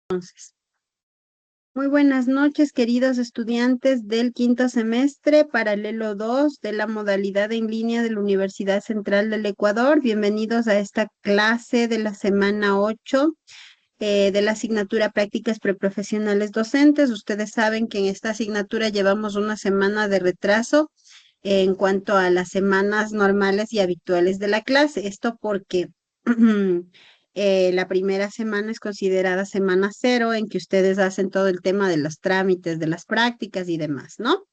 Entonces, muy buenas noches, queridos estudiantes del quinto semestre, paralelo 2 de la modalidad en línea de la Universidad Central del Ecuador. Bienvenidos a esta clase de la semana 8 de la asignatura Prácticas Preprofesionales Docentes. Ustedes saben que en esta asignatura llevamos una semana de retraso en cuanto a las semanas normales y habituales de la clase. Esto porque la primera semana es considerada semana cero, en que ustedes hacen todo el tema de los trámites, de las prácticas y demás, ¿no?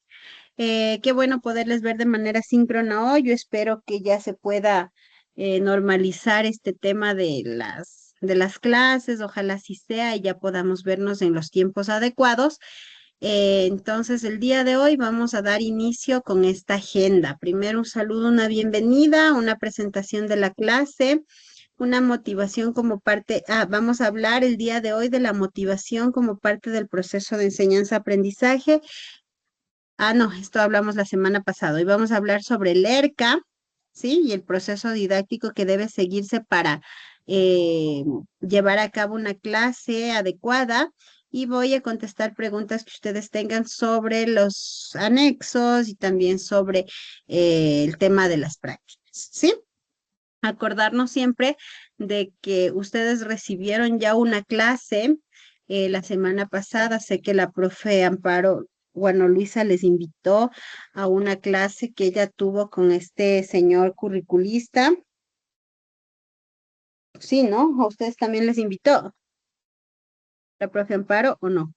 Qué bueno poderles ver de manera síncrona hoy. Yo espero que ya se pueda normalizar este tema de las clases. Ojalá así sea y ya podamos vernos en los tiempos adecuados. Entonces, el día de hoy vamos a dar inicio con esta agenda. Primero, un saludo, una bienvenida, una presentación de la clase, una motivación como parte, vamos a hablar el día de hoy de la motivación como parte del proceso de enseñanza-aprendizaje. No, esto hablamos la semana pasada. Hoy vamos a hablar sobre el ERCA, ¿sí? Y el proceso didáctico que debe seguirse para eh, llevar a cabo una clase adecuada. Y voy a contestar preguntas que ustedes tengan sobre los anexos y también sobre el tema de las prácticas, ¿sí? Acordarnos siempre de que ustedes recibieron ya una clase la semana pasada. Sé que la profe Amparo, bueno, Luisa les invitó a una clase que ella tuvo con este señor curriculista. Sí, ¿no? ¿A ustedes también les invitó la profe Amparo o no?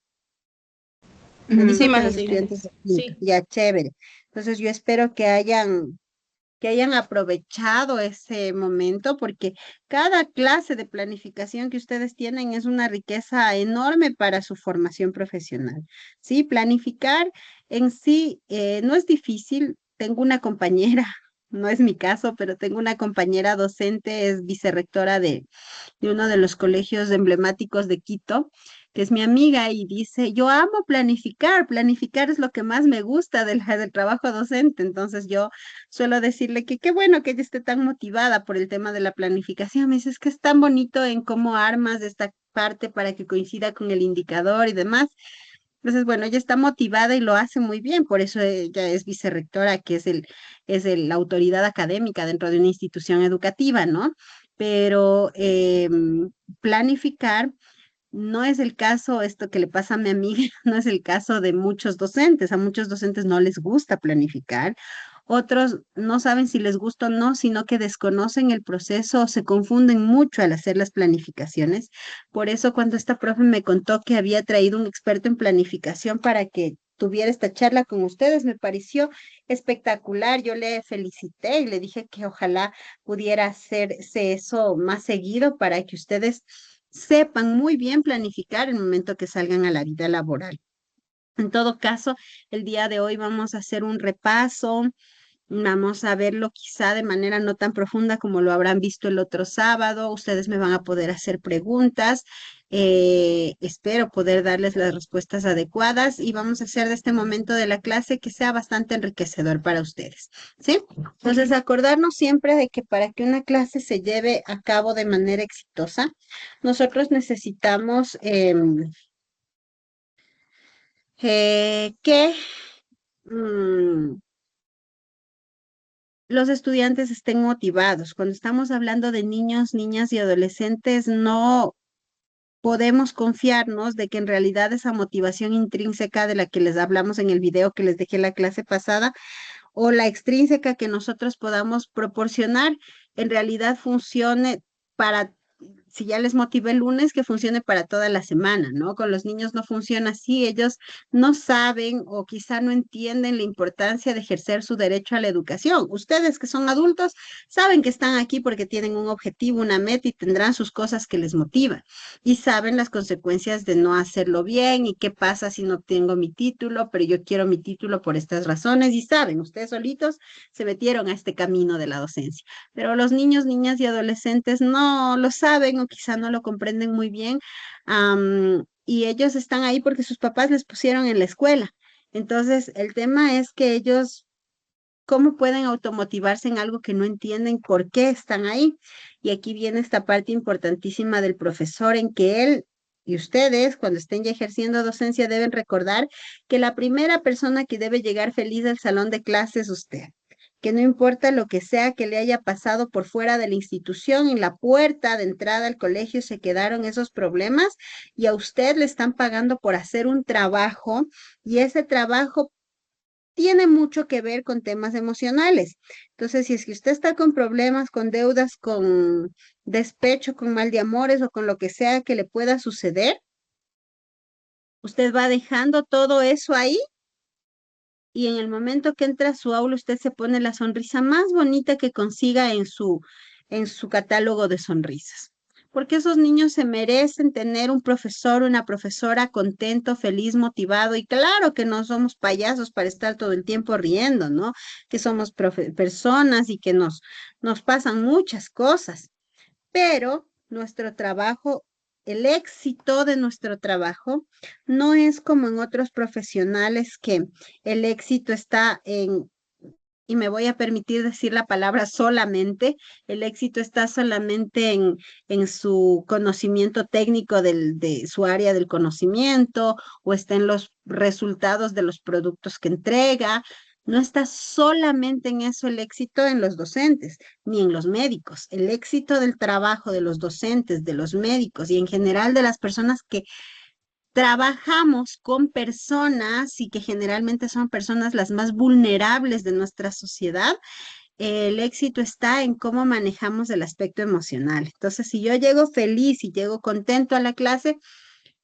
Me Sí, dijo que más los así, estudiantes de quinto, sí. ya chévere. Entonces yo espero que hayan aprovechado ese momento, porque cada clase de planificación que ustedes tienen es una riqueza enorme para su formación profesional. Sí, planificar en sí no es difícil. Tengo una compañera, no es mi caso, pero tengo una compañera docente, es vicerrectora de uno de los colegios emblemáticos de Quito, que es mi amiga y dice, yo amo planificar, planificar es lo que más me gusta del trabajo docente. Entonces yo suelo decirle que qué bueno que ella esté tan motivada por el tema de la planificación. Me dice, es que es tan bonito en cómo armas esta parte para que coincida con el indicador y demás. Entonces, bueno, ella está motivada y lo hace muy bien, por eso ella es vicerrectora, que la autoridad académica dentro de una institución educativa, ¿no? Pero planificar no es el caso, esto que le pasa a mi amiga, no es el caso de muchos docentes. A muchos docentes no les gusta planificar. Otros no saben si les gusta o no, sino que desconocen el proceso o se confunden mucho al hacer las planificaciones. Por eso, cuando esta profe me contó que había traído un experto en planificación para que tuviera esta charla con ustedes, me pareció espectacular. Yo le felicité y le dije que ojalá pudiera hacerse eso más seguido para que ustedes sepan muy bien planificar el momento que salgan a la vida laboral. En todo caso, el día de hoy vamos a hacer un repaso. Vamos a verlo quizá de manera no tan profunda como lo habrán visto el otro sábado. Ustedes me van a poder hacer preguntas. Espero poder darles las respuestas adecuadas y vamos a hacer de este momento de la clase que sea bastante enriquecedor para ustedes. ¿Sí? Entonces, acordarnos siempre de que para que una clase se lleve a cabo de manera exitosa, nosotros necesitamos que mm, los estudiantes estén motivados. Cuando estamos hablando de niños, niñas y adolescentes, no podemos confiarnos de que en realidad esa motivación intrínseca de la que les hablamos en el video que les dejé la clase pasada o la extrínseca que nosotros podamos proporcionar, en realidad funcione para, si ya les motivé el lunes, que funcione para toda la semana, ¿no? Con los niños no funciona así. Ellos no saben o quizá no entienden la importancia de ejercer su derecho a la educación. Ustedes que son adultos saben que están aquí porque tienen un objetivo, una meta y tendrán sus cosas que les motivan y saben las consecuencias de no hacerlo bien y qué pasa si no obtengo mi título, pero yo quiero mi título por estas razones y saben, ustedes solitos se metieron a este camino de la docencia, pero los niños, niñas y adolescentes no lo saben o quizá no lo comprenden muy bien, y ellos están ahí porque sus papás les pusieron en la escuela. Entonces, el tema es que ellos, ¿cómo pueden automotivarse en algo que no entienden por qué están ahí? Y aquí viene esta parte importantísima del profesor en que él Y ustedes, cuando estén ya ejerciendo docencia, deben recordar que la primera persona que debe llegar feliz al salón de clases es usted. Que no importa lo que sea que le haya pasado por fuera de la institución, en la puerta de entrada al colegio se quedaron esos problemas y a usted le están pagando por hacer un trabajo y ese trabajo tiene mucho que ver con temas emocionales. Entonces, si es que usted está con problemas, con deudas, con despecho, con mal de amores o con lo que sea que le pueda suceder, usted va dejando todo eso ahí y en el momento que entra a su aula, usted se pone la sonrisa más bonita que consiga en su catálogo de sonrisas. Porque esos niños se merecen tener un profesor, una profesora contento, feliz, motivado. Y claro que no somos payasos para estar todo el tiempo riendo, ¿no? Que somos personas y que nos pasan muchas cosas. Pero nuestro trabajo, el éxito de nuestro trabajo, no es como en otros profesionales que el éxito está en, y me voy a permitir decir la palabra solamente, el éxito está solamente en su conocimiento técnico de su área del conocimiento o está en los resultados de los productos que entrega. No está solamente en eso el éxito en los docentes, ni en los médicos. El éxito del trabajo de los docentes, de los médicos y en general de las personas que trabajamos con personas y que generalmente son personas las más vulnerables de nuestra sociedad, el éxito está en cómo manejamos el aspecto emocional. Entonces, si yo llego feliz y llego contento a la clase,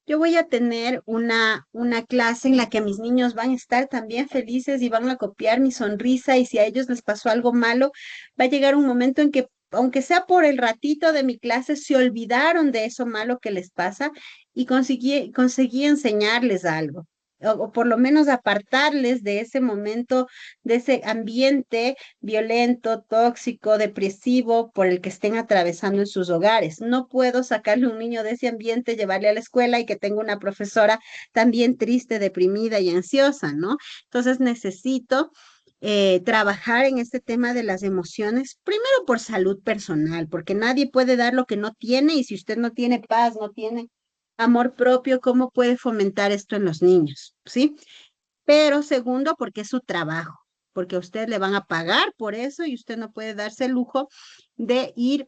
yo voy a tener una clase en la que mis niños van a estar también felices y van a copiar mi sonrisa y si a ellos les pasó algo malo, va a llegar un momento en que, aunque sea por el ratito de mi clase, se olvidaron de eso malo que les pasa y conseguí enseñarles algo. O por lo menos apartarles de ese momento, de ese ambiente violento, tóxico, depresivo por el que estén atravesando en sus hogares. No puedo sacarle un niño de ese ambiente, llevarle a la escuela y que tenga una profesora también triste, deprimida y ansiosa, ¿no? Entonces necesito trabajar en este tema de las emociones, primero por salud personal, porque nadie puede dar lo que no tiene y si usted no tiene paz, no tiene amor propio, ¿cómo puede fomentar esto en los niños? ¿Sí? Pero segundo, porque es su trabajo, porque a usted le van a pagar por eso y usted no puede darse el lujo de ir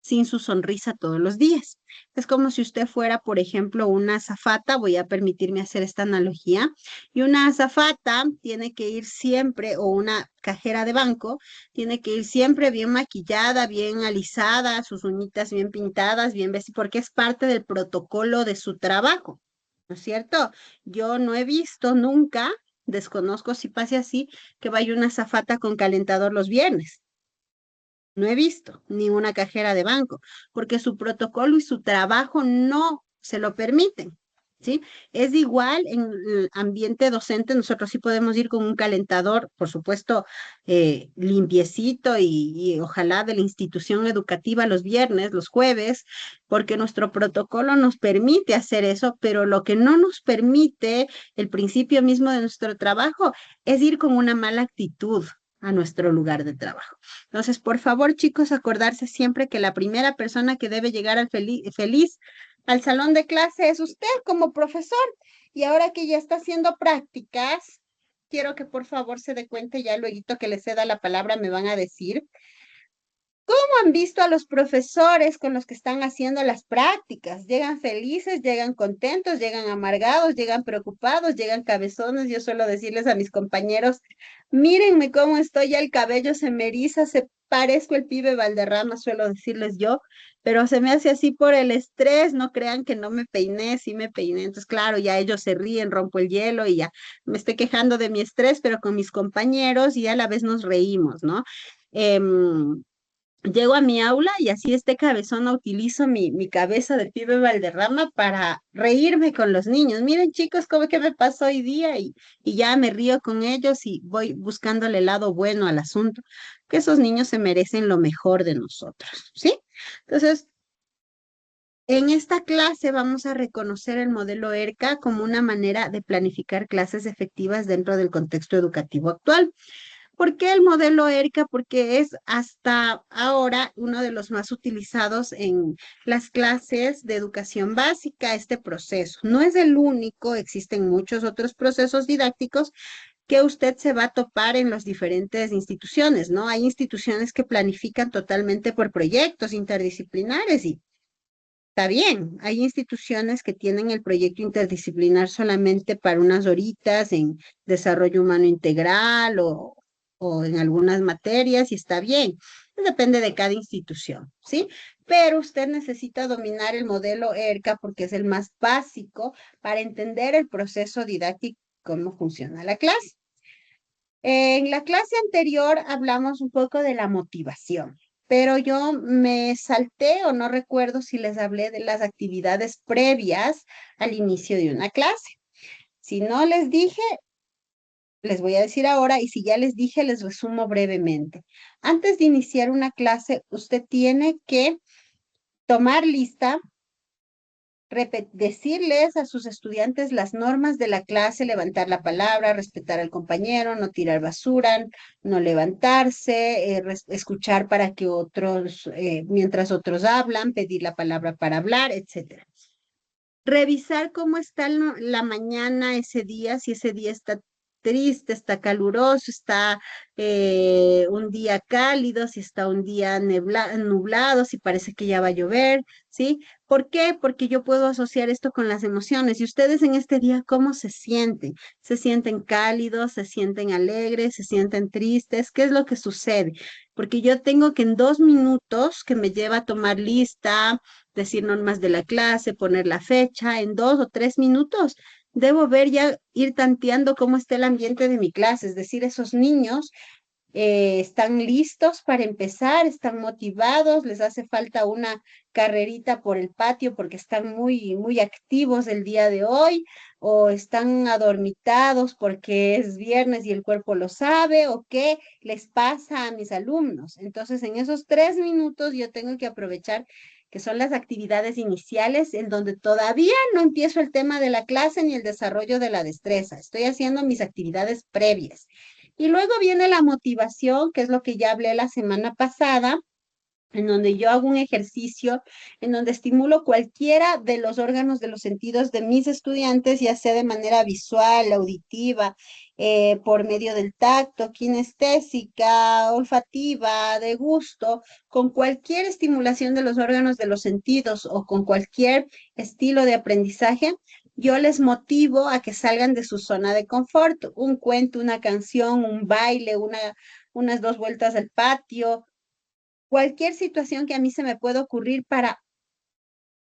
sin su sonrisa todos los días. Es como si usted fuera, por ejemplo, una azafata, voy a permitirme hacer esta analogía, y una azafata tiene que ir siempre, o una cajera de banco, tiene que ir siempre bien maquillada, bien alisada, sus uñitas bien pintadas, bien vestidas, porque es parte del protocolo de su trabajo, ¿no es cierto? Yo no he visto nunca, desconozco si pase así, que vaya una azafata con calentador los viernes. No he visto ni una cajera de banco, porque su protocolo y su trabajo no se lo permiten, ¿sí? Es igual en el ambiente docente, nosotros sí podemos ir con un calentador, por supuesto, limpiecito y ojalá de la institución educativa los viernes, los jueves, porque nuestro protocolo nos permite hacer eso, pero lo que no nos permite el principio mismo de nuestro trabajo es ir con una mala actitud a nuestro lugar de trabajo. Entonces, por favor, chicos, acordarse siempre que la primera persona que debe llegar al feliz al salón de clase es usted como profesor. Y ahora que ya está haciendo prácticas, quiero que por favor se dé cuenta, ya luego que le ceda la palabra me van a decir han visto a los profesores con los que están haciendo las prácticas. Llegan felices, llegan contentos, llegan amargados, llegan preocupados, llegan cabezones. Yo suelo decirles a mis compañeros, mírenme cómo estoy, ya el cabello se me eriza, se parezco el pibe Valderrama, suelo decirles yo, pero se me hace así por el estrés, no crean que no me peiné, sí me peiné. Entonces, claro, ya ellos se ríen, rompo el hielo y ya me estoy quejando de mi estrés, pero con mis compañeros y a la vez nos reímos, ¿no? Llego a mi aula y así este cabezona utilizo mi cabeza de pibe Valderrama para reírme con los niños. Miren chicos, ¿cómo que me pasó hoy día? Y ya me río con ellos y voy buscándole el lado bueno al asunto, que esos niños se merecen lo mejor de nosotros, ¿sí? Entonces, en esta clase vamos a reconocer el modelo ERCA como una manera de planificar clases efectivas dentro del contexto educativo actual. ¿Por qué el modelo ERCA? Porque es hasta ahora uno de los más utilizados en las clases de educación básica, este proceso. No es el único, existen muchos otros procesos didácticos que usted se va a topar en las diferentes instituciones, ¿no? Hay instituciones que planifican totalmente por proyectos interdisciplinares y está bien. Hay instituciones que tienen el proyecto interdisciplinar solamente para unas horitas en desarrollo humano integral o en algunas materias y está bien. Depende de cada institución, ¿sí? Pero usted necesita dominar el modelo ERCA porque es el más básico para entender el proceso didáctico, cómo funciona la clase. En la clase anterior hablamos un poco de la motivación, pero yo me salté o no recuerdo si les hablé de las actividades previas al inicio de una clase. Si no les dije, les voy a decir ahora y si ya les dije, les resumo brevemente. Antes de iniciar una clase, usted tiene que tomar lista, decirles a sus estudiantes las normas de la clase, levantar la palabra, respetar al compañero, no tirar basura, no levantarse, escuchar para que otros, mientras otros hablan, pedir la palabra para hablar, etcétera. Revisar cómo está la mañana ese día, si ese día está triste, está caluroso, está un día cálido, si está un día nublado, si parece que ya va a llover, ¿sí? ¿Por qué? Porque yo puedo asociar esto con las emociones. Y ustedes en este día, ¿cómo se sienten? ¿Se sienten cálidos? ¿Se sienten alegres? ¿Se sienten tristes? ¿Qué es lo que sucede? Porque yo tengo que en 2 minutos que me lleva a tomar lista, decir normas de la clase, poner la fecha, en 2 o 3 minutos debo ver ya, ir tanteando cómo está el ambiente de mi clase, es decir, esos niños están listos para empezar, están motivados, les hace falta una carrerita por el patio porque están muy, muy activos el día de hoy, o están adormitados porque es viernes y el cuerpo lo sabe, o qué les pasa a mis alumnos. Entonces, en esos 3 minutos yo tengo que aprovechar que son las actividades iniciales en donde todavía no empiezo el tema de la clase ni el desarrollo de la destreza. Estoy haciendo mis actividades previas. Y luego viene la motivación, que es lo que ya hablé la semana pasada, en donde yo hago un ejercicio, en donde estimulo cualquiera de los órganos de los sentidos de mis estudiantes, ya sea de manera visual, auditiva, por medio del tacto, kinestésica, olfativa, de gusto, con cualquier estimulación de los órganos de los sentidos o con cualquier estilo de aprendizaje. Yo les motivo a que salgan de su zona de confort, un cuento, una canción, un baile, unas 2 vueltas al patio, cualquier situación que a mí se me pueda ocurrir para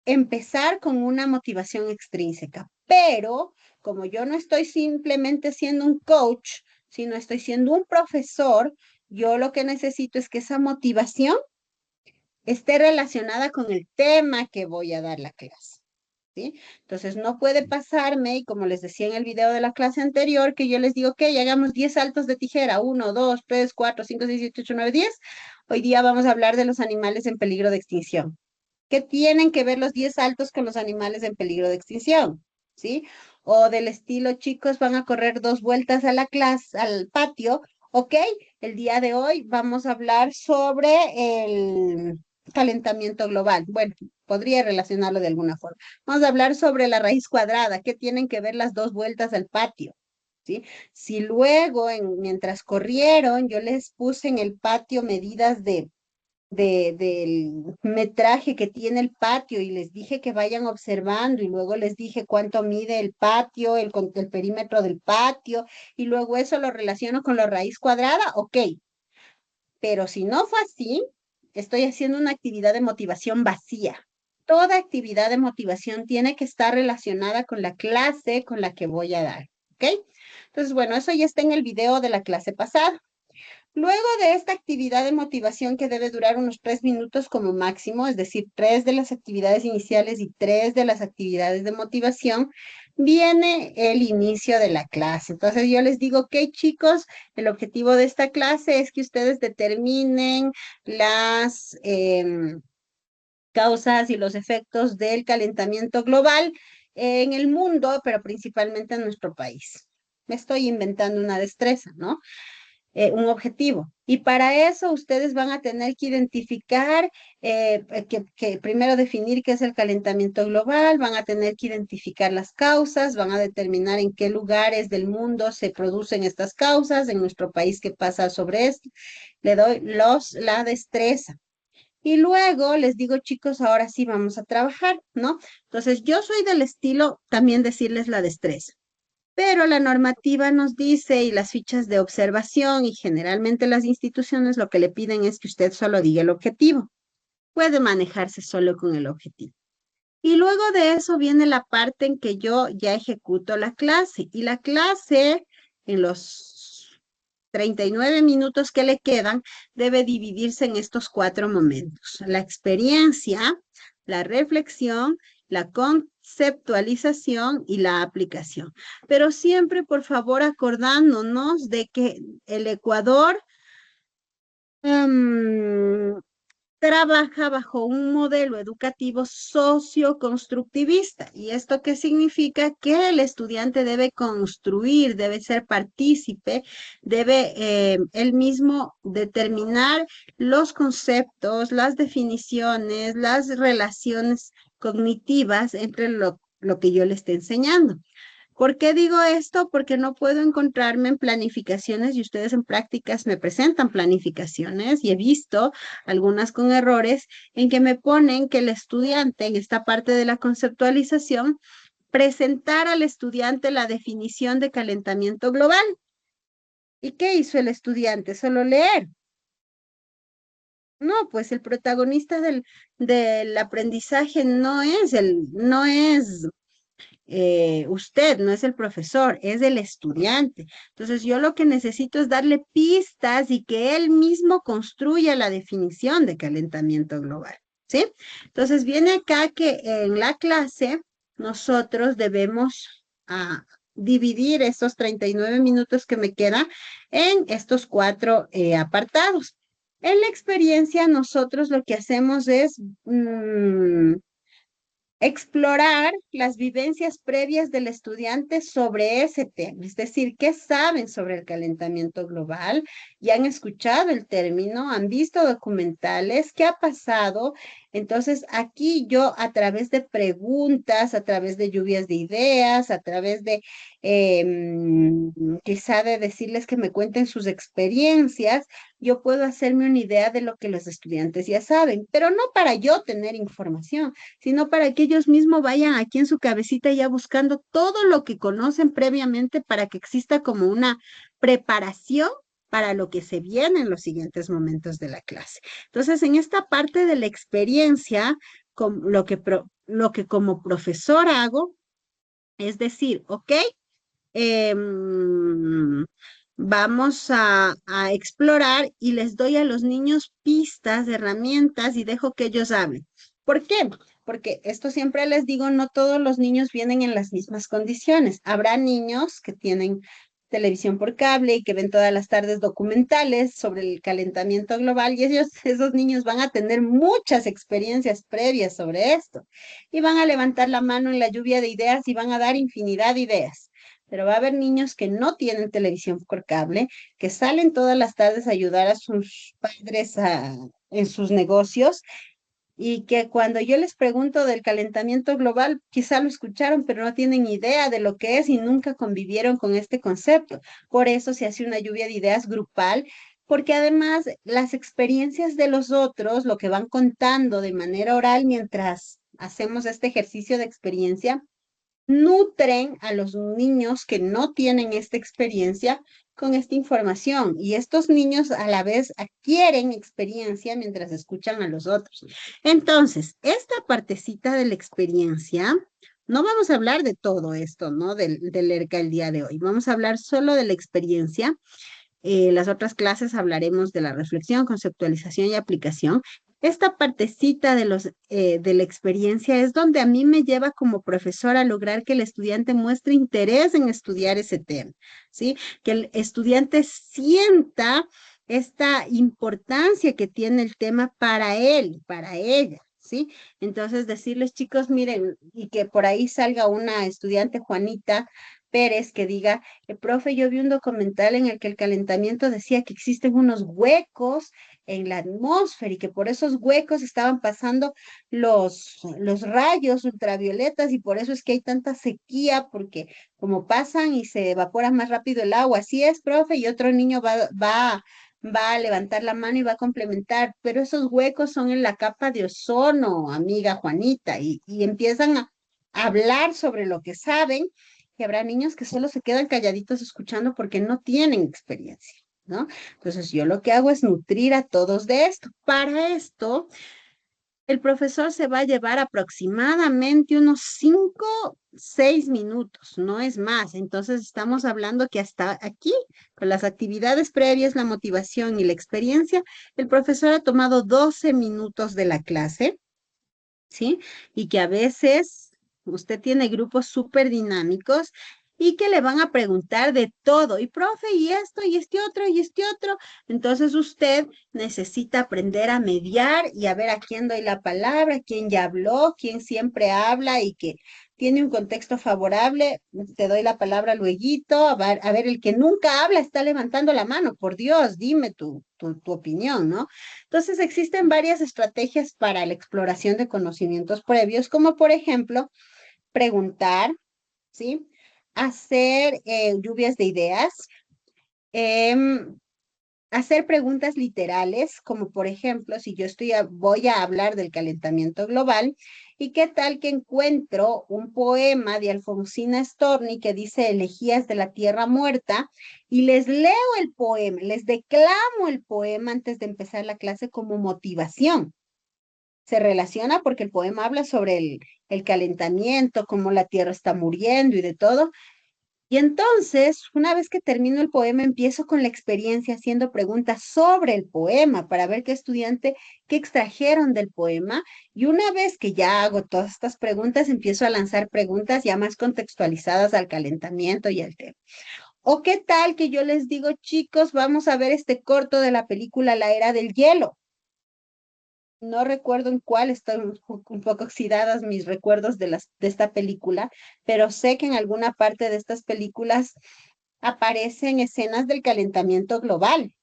empezar con una motivación extrínseca. Pero como yo no estoy simplemente siendo un coach, sino estoy siendo un profesor, yo lo que necesito es que esa motivación esté relacionada con el tema que voy a dar la clase. ¿Sí? Entonces no puede pasarme, y como les decía en el video de la clase anterior, que yo les digo, ok, hagamos 10 saltos de tijera, 1, 2, 3, 4, 5, 6, 7, 8, 9, 10. Hoy día vamos a hablar de los animales en peligro de extinción. ¿Qué tienen que ver los 10 saltos con los animales en peligro de extinción? ¿Sí? O del estilo, chicos, van a correr 2 vueltas a la clase, al patio. Ok, el día de hoy vamos a hablar sobre el calentamiento global. Bueno, podría relacionarlo de alguna forma. Vamos a hablar sobre la raíz cuadrada. ¿Qué tienen que ver las 2 vueltas al patio? ¿Sí? Si luego, mientras corrieron, yo les puse en el patio medidas del metraje que tiene el patio y les dije que vayan observando y luego les dije cuánto mide el patio, el perímetro del patio y luego eso lo relaciono con la raíz cuadrada, ok, pero si no fue así, estoy haciendo una actividad de motivación vacía. Toda actividad de motivación tiene que estar relacionada con la clase con la que voy a dar, ¿ok? Entonces, bueno, eso ya está en el video de la clase pasada. Luego de esta actividad de motivación que debe durar unos 3 minutos como máximo, es decir, 3 de las actividades iniciales y 3 de las actividades de motivación, viene el inicio de la clase. Entonces yo les digo, ok, chicos, el objetivo de esta clase es que ustedes determinen las causas y los efectos del calentamiento global en el mundo, pero principalmente en nuestro país. Me estoy inventando una destreza, ¿no? un objetivo. Y para eso ustedes van a tener que identificar, que primero definir qué es el calentamiento global, van a tener que identificar las causas, van a determinar en qué lugares del mundo se producen estas causas, en nuestro país qué pasa sobre esto. Le doy la destreza. Y luego les digo, chicos, ahora sí vamos a trabajar, ¿no? Entonces, yo soy del estilo también decirles la destreza. Pero la normativa nos dice y las fichas de observación y generalmente las instituciones lo que le piden es que usted solo diga el objetivo. Puede manejarse solo con el objetivo. Y luego de eso viene la parte en que yo ya ejecuto la clase. Y la clase, en los 39 minutos que le quedan, debe dividirse en estos 4 momentos. La experiencia, la reflexión, la conceptualización y la aplicación. Pero siempre, por favor, acordándonos de que el Ecuador trabaja bajo un modelo educativo socioconstructivista. ¿Y esto qué significa? Que el estudiante debe construir, debe ser partícipe, debe él mismo determinar los conceptos, las definiciones, las relaciones cognitivas entre lo que yo le esté enseñando. ¿Por qué digo esto? Porque no puedo encontrarme en planificaciones y ustedes en prácticas me presentan planificaciones y he visto algunas con errores en que me ponen que el estudiante en esta parte de la conceptualización presentar al estudiante la definición de calentamiento global. ¿Y qué hizo el estudiante? Solo leer. No, pues el protagonista del aprendizaje no es usted, no es el profesor, es el estudiante. Entonces, yo lo que necesito es darle pistas y que él mismo construya la definición de calentamiento global, ¿sí? Entonces, viene acá que en la clase nosotros debemos dividir estos 39 minutos que me quedan en estos 4 apartados. En la experiencia, nosotros lo que hacemos es explorar las vivencias previas del estudiante sobre ese tema, es decir, qué saben sobre el calentamiento global, ya han escuchado el término, han visto documentales, qué ha pasado. Entonces, aquí yo a través de preguntas, a través de lluvias de ideas, a través de quizá de decirles que me cuenten sus experiencias, yo puedo hacerme una idea de lo que los estudiantes ya saben, pero no para yo tener información, sino para que ellos mismos vayan aquí en su cabecita ya buscando todo lo que conocen previamente para que exista como una preparación para lo que se viene en los siguientes momentos de la clase. Entonces, en esta parte de la experiencia, lo que como profesor hago es decir, ok, vamos a explorar y les doy a los niños pistas, herramientas y dejo que ellos hablen. ¿Por qué? Porque esto siempre les digo, no todos los niños vienen en las mismas condiciones. Habrá niños que tienen televisión por cable y que ven todas las tardes documentales sobre el calentamiento global y esos niños van a tener muchas experiencias previas sobre esto y van a levantar la mano en la lluvia de ideas y van a dar infinidad de ideas. Pero va a haber niños que no tienen televisión por cable, que salen todas las tardes a ayudar a sus padres en sus negocios y que cuando yo les pregunto del calentamiento global, quizá lo escucharon, pero no tienen idea de lo que es y nunca convivieron con este concepto. Por eso se hace una lluvia de ideas grupal, porque además las experiencias de los otros, lo que van contando de manera oral mientras hacemos este ejercicio de experiencia, nutren a los niños que no tienen esta experiencia con esta información y estos niños a la vez adquieren experiencia mientras escuchan a los otros. Entonces, esta partecita de la experiencia, no vamos a hablar de todo esto, ¿no? Del ERCA el día de hoy, vamos a hablar solo de la experiencia. Las otras clases hablaremos de la reflexión, conceptualización y aplicación. Esta partecita de la experiencia es donde a mí me lleva como profesora a lograr que el estudiante muestre interés en estudiar ese tema, ¿sí? Que el estudiante sienta esta importancia que tiene el tema para él, para ella, ¿sí? Entonces decirles, chicos, miren, y que por ahí salga una estudiante Juanita Pérez que diga, profe, yo vi un documental en el que el calentamiento decía que existen unos huecos en la atmósfera y que por esos huecos estaban pasando los rayos ultravioletas y por eso es que hay tanta sequía, porque como pasan y se evapora más rápido el agua. Así es, profe, y otro niño va a levantar la mano y va a complementar, pero esos huecos son en la capa de ozono, amiga Juanita, y empiezan a hablar sobre lo que saben, y habrá niños que solo se quedan calladitos escuchando porque no tienen experiencia, ¿no? Entonces yo lo que hago es nutrir a todos de esto. Para esto, el profesor se va a llevar aproximadamente unos 5, 6 minutos, no es más. Entonces estamos hablando que hasta aquí, con las actividades previas, la motivación y la experiencia, el profesor ha tomado 12 minutos de la clase, ¿sí? Y que a veces usted tiene grupos súper dinámicos y que le van a preguntar de todo, y profe, y esto, y este otro, y este otro. Entonces usted necesita aprender a mediar y a ver a quién doy la palabra, quién ya habló, quién siempre habla y que tiene un contexto favorable, te doy la palabra lueguito, a ver, el que nunca habla está levantando la mano, por Dios, dime tu opinión, ¿no? Entonces, existen varias estrategias para la exploración de conocimientos previos, como por ejemplo, preguntar, ¿sí? Hacer lluvias de ideas, em, hacer preguntas literales, como por ejemplo, si yo voy a hablar del calentamiento global, ¿y qué tal que encuentro un poema de Alfonsina Storni que dice Elegías de la Tierra Muerta y les leo el poema, les declamo el poema antes de empezar la clase como motivación? Se relaciona porque el poema habla sobre el calentamiento, cómo la Tierra está muriendo y de todo, y entonces, una vez que termino el poema, empiezo con la experiencia haciendo preguntas sobre el poema para ver qué extrajeron del poema. Y una vez que ya hago todas estas preguntas, empiezo a lanzar preguntas ya más contextualizadas al calentamiento y al tema. ¿O qué tal que yo les digo, chicos, vamos a ver este corto de la película La Era del Hielo? No recuerdo en cuál, estoy un poco oxidadas mis recuerdos de esta película, pero sé que en alguna parte de estas películas aparecen escenas del calentamiento global,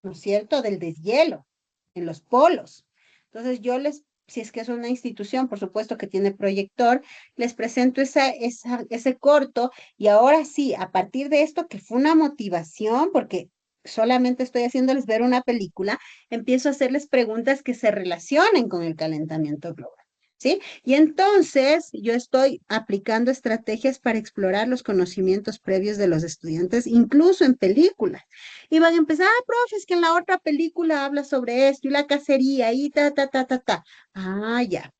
¿no es cierto? Del deshielo en los polos. Entonces si es que es una institución, por supuesto que tiene proyector, les presento ese corto y ahora sí, a partir de esto que fue una motivación, porque solamente estoy haciéndoles ver una película, empiezo a hacerles preguntas que se relacionen con el calentamiento global. ¿Sí? Y entonces yo estoy aplicando estrategias para explorar los conocimientos previos de los estudiantes, incluso en películas. Y van a empezar, profe, es que en la otra película habla sobre esto y la cacería y ta, ta, ta, ta, ta. Ah, ya,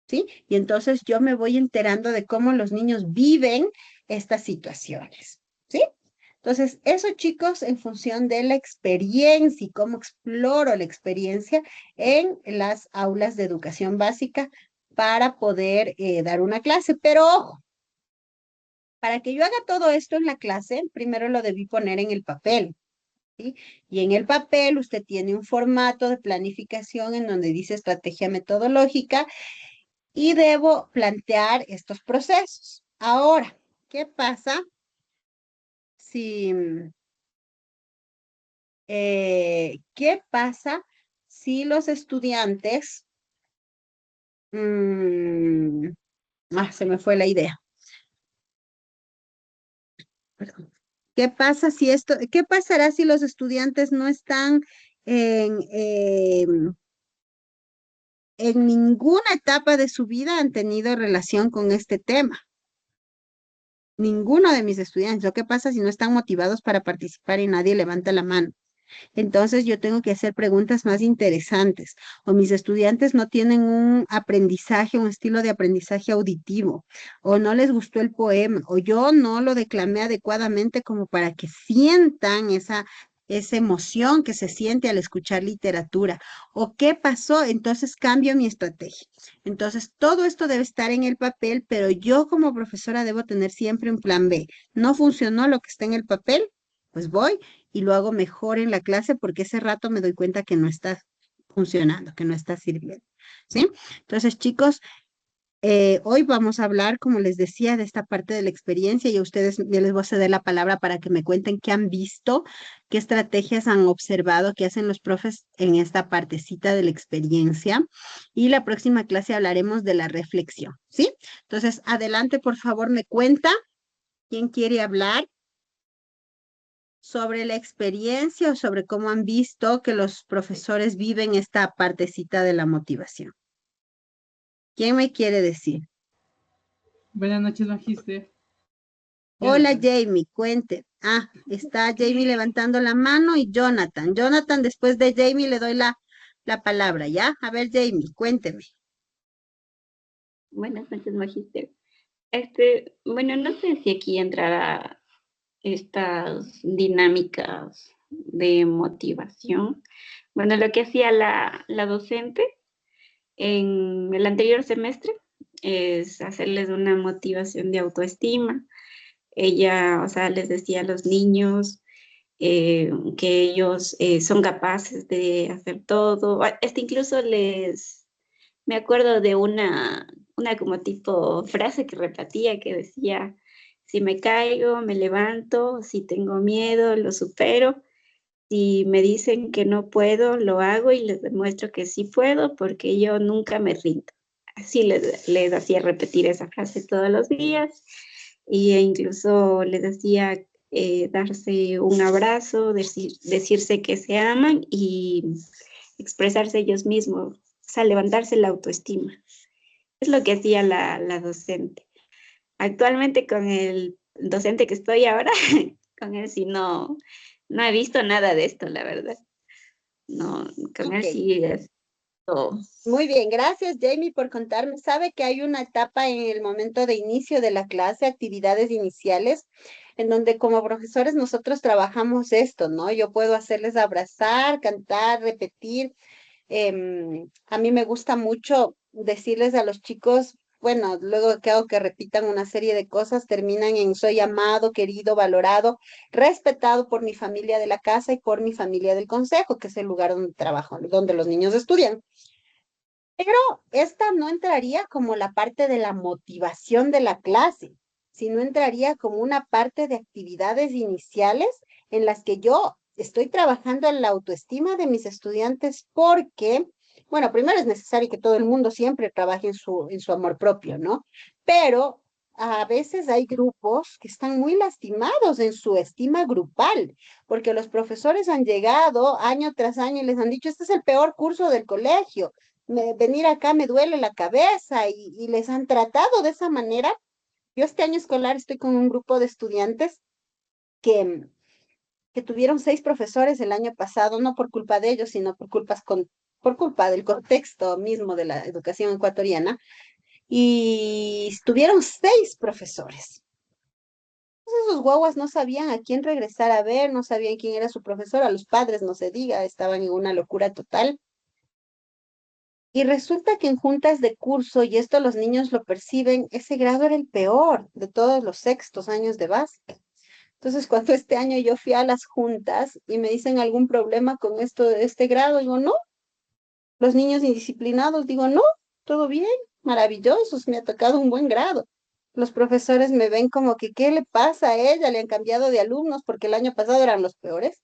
¿sí? Y entonces yo me voy enterando de cómo los niños viven estas situaciones, ¿sí? Entonces, eso, chicos, en función de la experiencia y cómo exploro la experiencia en las aulas de educación básica para poder dar una clase. Pero ojo, para que yo haga todo esto en la clase, primero lo debí poner en el papel. ¿Sí? Y en el papel usted tiene un formato de planificación en donde dice estrategia metodológica y debo plantear estos procesos. Ahora, ¿qué pasa si, qué pasa si los estudiantes, mm, se me fue la idea, perdón. ¿Qué pasará si los estudiantes no están en, en ninguna etapa de su vida han tenido relación con este tema? Ninguno de mis estudiantes. ¿Lo que pasa si no están motivados para participar y nadie levanta la mano? Entonces yo tengo que hacer preguntas más interesantes. O mis estudiantes no tienen un aprendizaje, un estilo de aprendizaje auditivo, o no les gustó el poema, o yo no lo declamé adecuadamente como para que sientan esa emoción que se siente al escuchar literatura. ¿O qué pasó? Entonces cambio mi estrategia. Entonces todo esto debe estar en el papel, pero yo como profesora debo tener siempre un plan B. ¿No funcionó lo que está en el papel? Pues voy y lo hago mejor en la clase porque ese rato me doy cuenta que no está funcionando, que no está sirviendo. ¿Sí? Entonces, chicos, Hoy vamos a hablar, como les decía, de esta parte de la experiencia y a ustedes ya les voy a ceder la palabra para que me cuenten qué han visto, qué estrategias han observado que hacen los profes en esta partecita de la experiencia. Y la próxima clase hablaremos de la reflexión, ¿sí? Entonces, adelante, por favor, me cuenta quién quiere hablar sobre la experiencia o sobre cómo han visto que los profesores viven esta partecita de la motivación. ¿Quién me quiere decir? Buenas noches, Magister. Hola Jonathan. Jamie, cuente. Ah, está Jamie levantando la mano y Jonathan. Jonathan, después de Jamie le doy la palabra, ¿ya? A ver, Jamie, cuénteme. Buenas noches, Magister. Bueno, no sé si aquí entrará estas dinámicas de motivación. Bueno, lo que hacía la docente en el anterior semestre es hacerles una motivación de autoestima. Ella, o sea, les decía a los niños que ellos son capaces de hacer todo. Incluso me acuerdo de una como tipo frase que repetía que decía, si me caigo, me levanto, si tengo miedo, lo supero, si me dicen que no puedo, lo hago y les demuestro que sí puedo porque yo nunca me rindo. Así les hacía repetir esa frase todos los días e incluso les decía darse un abrazo, decirse que se aman y expresarse ellos mismos, o sea, levantarse la autoestima. Es lo que hacía la docente. Actualmente con el docente que estoy ahora, con él sí no he visto nada de esto, la verdad. No, con él Ok. sí es todo. Muy bien, gracias Jamie por contarme. Sabe que hay una etapa en el momento de inicio de la clase, actividades iniciales, en donde como profesores nosotros trabajamos esto, ¿no? Yo puedo hacerles abrazar, cantar, repetir. A mí me gusta mucho decirles a los chicos, bueno, luego que hago que repitan una serie de cosas, terminan en soy amado, querido, valorado, respetado por mi familia de la casa y por mi familia del consejo, que es el lugar donde trabajo, donde los niños estudian. Pero esta no entraría como la parte de la motivación de la clase, sino entraría como una parte de actividades iniciales en las que yo estoy trabajando en la autoestima de mis estudiantes porque, bueno, primero es necesario que todo el mundo siempre trabaje en su amor propio, ¿no? Pero a veces hay grupos que están muy lastimados en su estima grupal, porque los profesores han llegado año tras año y les han dicho, este es el peor curso del colegio, venir acá me duele la cabeza y les han tratado de esa manera. Yo este año escolar estoy con un grupo de estudiantes que, que tuvieron 6 profesores el año pasado, no por culpa de ellos, sino por culpa del contexto mismo de la educación ecuatoriana, y tuvieron 6 profesores. Entonces, esos guaguas no sabían a quién regresar a ver, no sabían quién era su profesor, a los padres no se diga, estaban en una locura total. Y resulta que en juntas de curso, y esto los niños lo perciben, ese grado era el peor de todos los sextos años de básica. Entonces, cuando este año yo fui a las juntas y me dicen algún problema con esto de este grado, digo, no, los niños indisciplinados, digo, no, todo bien, maravillosos, me ha tocado un buen grado. Los profesores me ven como que, ¿qué le pasa a ella? Le han cambiado de alumnos porque el año pasado eran los peores.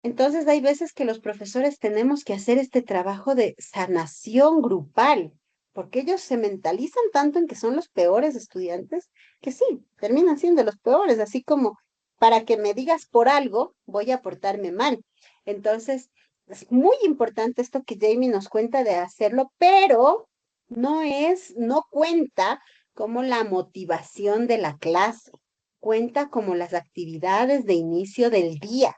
Entonces, hay veces que los profesores tenemos que hacer este trabajo de sanación grupal, porque ellos se mentalizan tanto en que son los peores estudiantes, que sí, terminan siendo los peores, así como para que me digas por algo, voy a portarme mal. Entonces, es muy importante esto que Jamie nos cuenta de hacerlo, pero no cuenta como la motivación de la clase, cuenta como las actividades de inicio del día.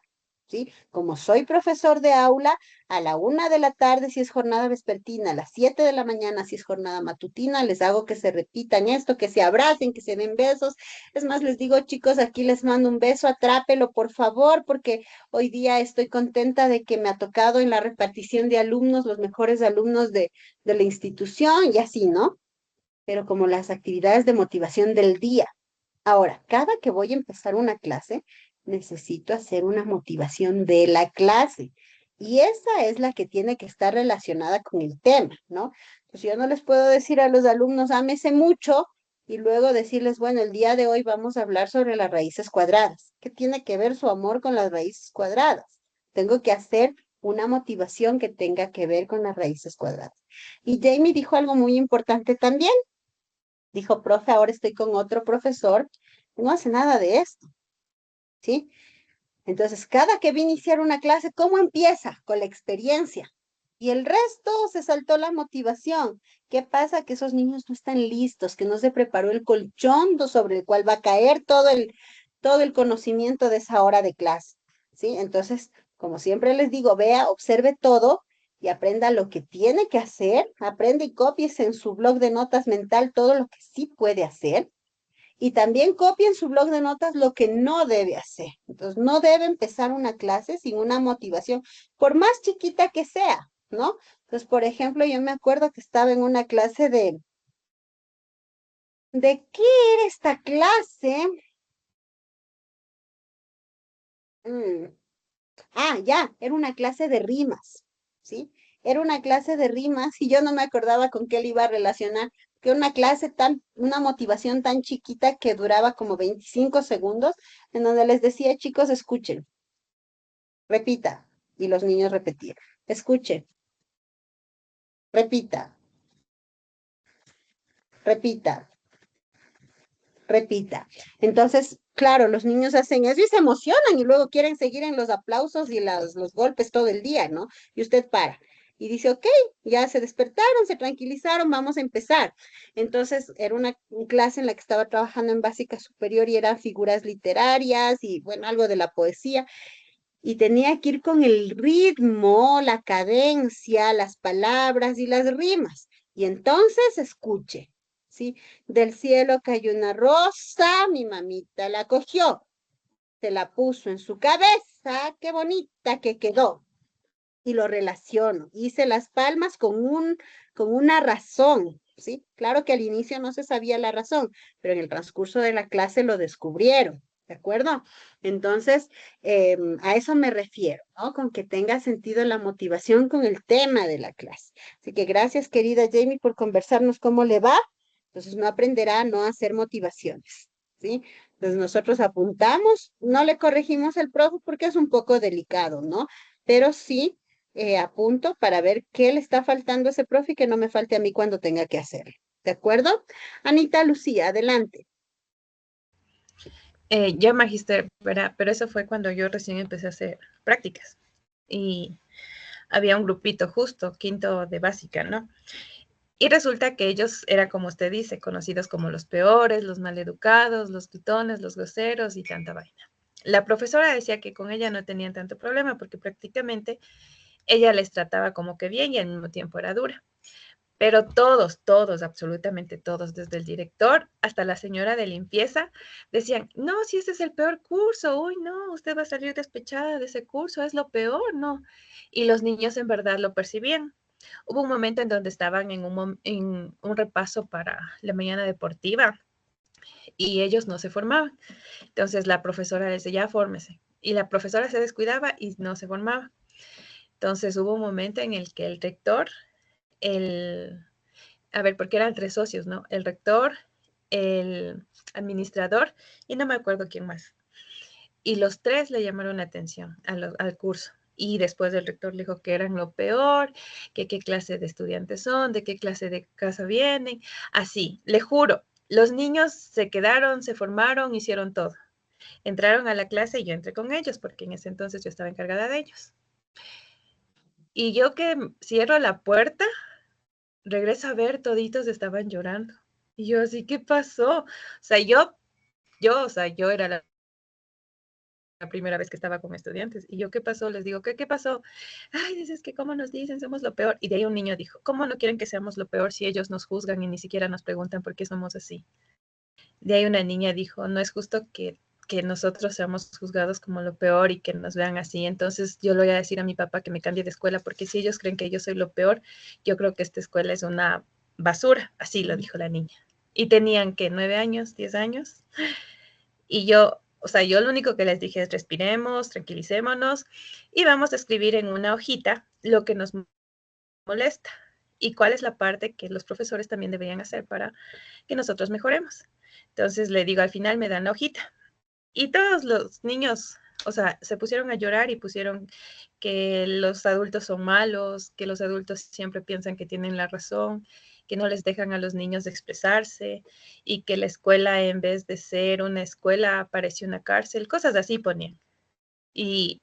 ¿Sí? Como soy profesor de aula, a la 1 de la tarde si es jornada vespertina, a las 7 de la mañana si es jornada matutina, les hago que se repitan esto, que se abracen, que se den besos. Es más, les digo, chicos, aquí les mando un beso, atrápelo, por favor, porque hoy día estoy contenta de que me ha tocado en la repartición de alumnos, los mejores alumnos de la institución y así, ¿no? Pero como las actividades de motivación del día. Ahora, cada que voy a empezar una clase, necesito hacer una motivación de la clase. Y esa es la que tiene que estar relacionada con el tema, ¿no? Pues yo no les puedo decir a los alumnos, ámese mucho, y luego decirles, bueno, el día de hoy vamos a hablar sobre las raíces cuadradas. ¿Qué tiene que ver su amor con las raíces cuadradas? Tengo que hacer una motivación que tenga que ver con las raíces cuadradas. Y Jamie dijo algo muy importante también. Dijo, profe, ahora estoy con otro profesor, no hace nada de esto, ¿sí? Entonces, cada que va a iniciar una clase, ¿cómo empieza? Con la experiencia. Y el resto se saltó la motivación. ¿Qué pasa? Que esos niños no están listos, que no se preparó el colchón sobre el cual va a caer todo el conocimiento de esa hora de clase, ¿sí? Entonces, como siempre les digo, vea, observe todo y aprenda lo que tiene que hacer, aprende y copies en su blog de notas mental todo lo que sí puede hacer y también copie en su blog de notas lo que no debe hacer. Entonces, no debe empezar una clase sin una motivación, por más chiquita que sea, ¿no? Entonces, por ejemplo, yo me acuerdo que estaba en una clase ¿de qué era esta clase? Mm, ya, era una clase de rimas, ¿sí? Era una clase de rimas y yo no me acordaba con qué le iba a relacionar, que una clase una motivación tan chiquita que duraba como 25 segundos, en donde les decía, chicos, escuchen, repita, y los niños repetían, escuche, repita, repita, repita. Entonces, claro, los niños hacen eso y se emocionan y luego quieren seguir en los aplausos y los golpes todo el día, ¿no? Y usted para. Y dice, ok, ya se despertaron, se tranquilizaron, vamos a empezar. Entonces, era una clase en la que estaba trabajando en básica superior y eran figuras literarias y, bueno, algo de la poesía. Y tenía que ir con el ritmo, la cadencia, las palabras y las rimas. Y entonces escuche, ¿sí? Del cielo cayó una rosa, mi mamita la cogió, se la puso en su cabeza, qué bonita que quedó. Y lo relaciono, hice las palmas con una razón, ¿sí? Claro que al inicio no se sabía la razón, pero en el transcurso de la clase lo descubrieron. ¿De acuerdo? Entonces, a eso me refiero, ¿no? Con que tenga sentido la motivación con el tema de la clase. Así que gracias, querida Jamie, por conversarnos cómo le va. Entonces, no aprenderá a no hacer motivaciones, ¿sí? Entonces, nosotros apuntamos, no le corregimos el profe porque es un poco delicado, ¿no? Pero sí apunto para ver qué le está faltando a ese profe y que no me falte a mí cuando tenga que hacerlo. ¿De acuerdo? Anita Lucía, adelante. Yo magíster, ¿verdad? Pero eso fue cuando yo recién empecé a hacer prácticas. Y había un grupito justo, quinto de básica, ¿no? Y resulta que ellos eran, como usted dice, conocidos como los peores, los maleducados, los gritones, los groseros y tanta vaina. La profesora decía que con ella no tenían tanto problema porque prácticamente ella les trataba como que bien y al mismo tiempo era dura. Pero todos, absolutamente todos, desde el director hasta la señora de limpieza, decían, no, si ese es el peor curso, uy, no, usted va a salir despechada de ese curso, es lo peor, ¿no? Y los niños en verdad lo percibían. Hubo un momento en donde estaban en un repaso para la mañana deportiva y ellos no se formaban. Entonces la profesora les decía, ya fórmese. Y la profesora se descuidaba y no se formaba. Entonces hubo un momento en el que el rector, el a ver, porque eran tres socios, ¿no? El rector, el administrador y no me acuerdo quién más. Y los tres le llamaron la atención al curso. Y después el rector le dijo que eran lo peor, que qué clase de estudiantes son, de qué clase de casa vienen. Así, le juro, los niños se quedaron, se formaron, hicieron todo. Entraron a la clase y yo entré con ellos, porque en ese entonces yo estaba encargada de ellos. Y yo que cierro la puerta, regreso a ver, toditos estaban llorando. Y yo así, ¿qué pasó? O sea, yo era la primera vez que estaba con estudiantes. Y yo, ¿qué pasó? Les digo, ¿qué pasó? Ay, dices que cómo nos dicen, somos lo peor. Y de ahí un niño dijo, ¿cómo no quieren que seamos lo peor si ellos nos juzgan y ni siquiera nos preguntan por qué somos así? De ahí una niña dijo, no es justo que nosotros seamos juzgados como lo peor y que nos vean así. Entonces yo le voy a decir a mi papá que me cambie de escuela porque si ellos creen que yo soy lo peor, yo creo que esta escuela es una basura. Así lo dijo la niña. Y tenían que 9 años, 10 años. Y yo, o sea, yo lo único que les dije es respiremos, tranquilicémonos y vamos a escribir en una hojita lo que nos molesta. y cuál es la parte que los profesores también deberían hacer para que nosotros mejoremos. Entonces le digo, al final me dan la hojita y todos los niños, o sea, se pusieron a llorar y pusieron que los adultos son malos, que los adultos siempre piensan que tienen la razón, que no les dejan a los niños de expresarse y que la escuela en vez de ser una escuela parece una cárcel, cosas así ponían. Y,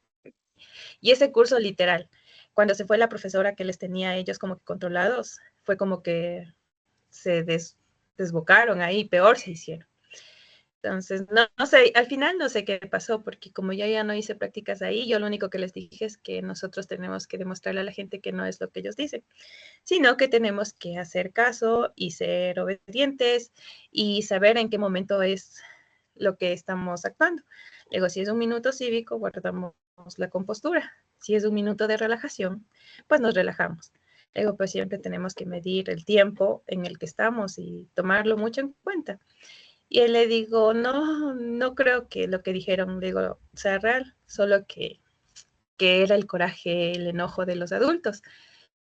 y ese curso literal, cuando se fue la profesora que les tenía a ellos como que controlados, fue como que se desbocaron ahí, peor se hicieron. Entonces, no sé, al final no sé qué pasó, porque como yo ya no hice prácticas ahí, yo lo único que les dije es que nosotros tenemos que demostrarle a la gente que no es lo que ellos dicen, sino que tenemos que hacer caso y ser obedientes y saber en qué momento es lo que estamos actuando. Luego, si es un minuto cívico, guardamos la compostura. Si es un minuto de relajación, pues nos relajamos. Luego, pues siempre tenemos que medir el tiempo en el que estamos y tomarlo mucho en cuenta. Y él le digo, no creo que lo que dijeron, digo, sea real, solo que era el coraje, el enojo de los adultos.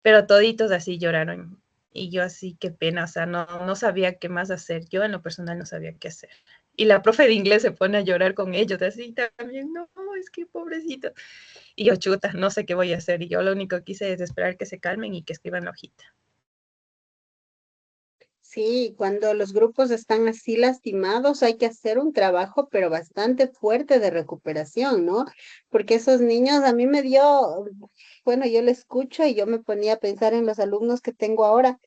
Pero toditos así lloraron. Y yo así, qué pena, o sea, no sabía qué más hacer. Yo en lo personal no sabía qué hacer. Y la profe de inglés se pone a llorar con ellos, así también, no, es que pobrecito. Y yo, chuta, no sé qué voy a hacer. Y yo lo único que hice es esperar que se calmen y que escriban la hojita. Sí, cuando los grupos están así lastimados, hay que hacer un trabajo, pero bastante fuerte de recuperación, ¿no? Porque esos niños a mí me dio, bueno, yo le escucho y yo me ponía a pensar en los alumnos que tengo ahora.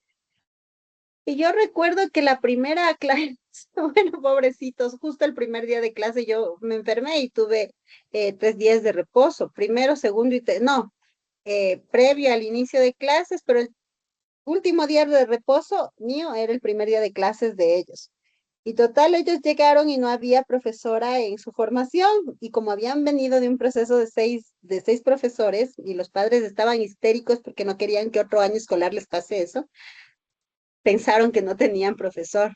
Y yo recuerdo que la primera clase, bueno, pobrecitos, justo el primer día de clase yo me enfermé y tuve 3 días de reposo, primero, segundo y no, previo al inicio de clases, pero el último día de reposo mío era el primer día de clases de ellos. Y total, ellos llegaron y no había profesora en su formación. Y como habían venido de un proceso de seis profesores y los padres estaban histéricos porque no querían que otro año escolar les pase eso, pensaron que no tenían profesor.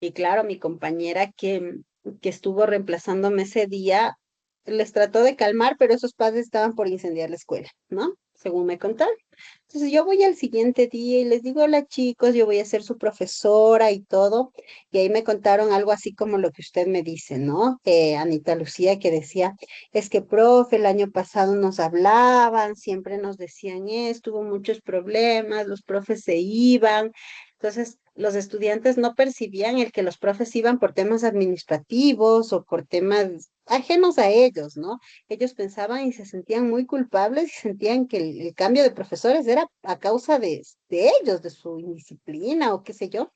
Y claro, mi compañera que estuvo reemplazándome ese día les trató de calmar, pero esos padres estaban por incendiar la escuela, ¿no? Según me contaron. Entonces yo voy al siguiente día y les digo, hola chicos, yo voy a ser su profesora y todo. Y ahí me contaron algo así como lo que usted me dice, ¿no? Anita Lucía que decía, es que profe, el año pasado nos hablaban, siempre nos decían esto, hubo muchos problemas, los profes se iban. Entonces, los estudiantes no percibían el que los profes iban por temas administrativos o por temas ajenos a ellos, ¿no? Ellos pensaban y se sentían muy culpables y sentían que el cambio de profesores era a causa de ellos, de su indisciplina o qué sé yo.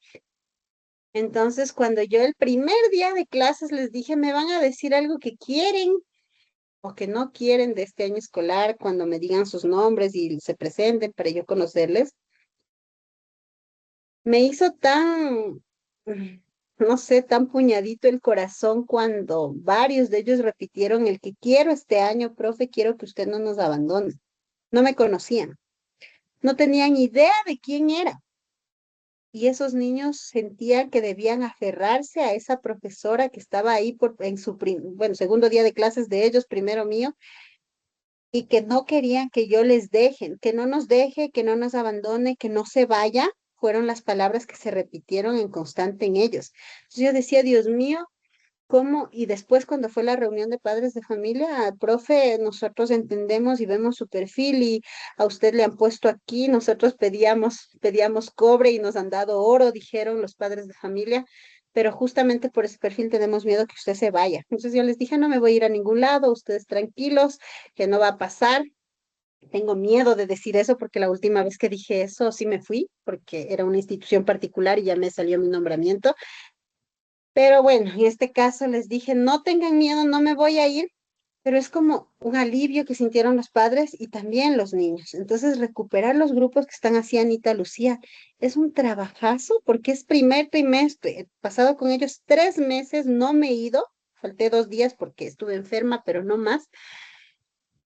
Entonces, cuando yo el primer día de clases les dije, me van a decir algo que quieren o que no quieren de este año escolar, cuando me digan sus nombres y se presenten para yo conocerles, me hizo tan, no sé, tan puñadito el corazón cuando varios de ellos repitieron el que quiero este año, profe, quiero que usted no nos abandone. No me conocían, no tenían idea de quién era. Y esos niños sentían que debían aferrarse a esa profesora que estaba ahí en su bueno, segundo día de clases de ellos, primero mío, y que no querían que yo les dejen, que no nos deje, que no nos abandone, que no se vaya, fueron las palabras que se repitieron en constante en ellos. Entonces yo decía, Dios mío, ¿cómo? Y después cuando fue la reunión de padres de familia, profe, nosotros entendemos y vemos su perfil y a usted le han puesto aquí, nosotros pedíamos cobre y nos han dado oro, dijeron los padres de familia, pero justamente por ese perfil tenemos miedo que usted se vaya. Entonces yo les dije, no me voy a ir a ningún lado, ustedes tranquilos, que no va a pasar. Tengo miedo de decir eso porque la última vez que dije eso sí me fui, porque era una institución particular y ya me salió mi nombramiento. Pero bueno, en este caso les dije, no tengan miedo, no me voy a ir, pero es como un alivio que sintieron los padres y también los niños. Entonces, recuperar los grupos que están así, Anita, Lucía, es un trabajazo porque es primer trimestre. He pasado con ellos 3 meses, no me he ido, falté 2 días porque estuve enferma, pero no más.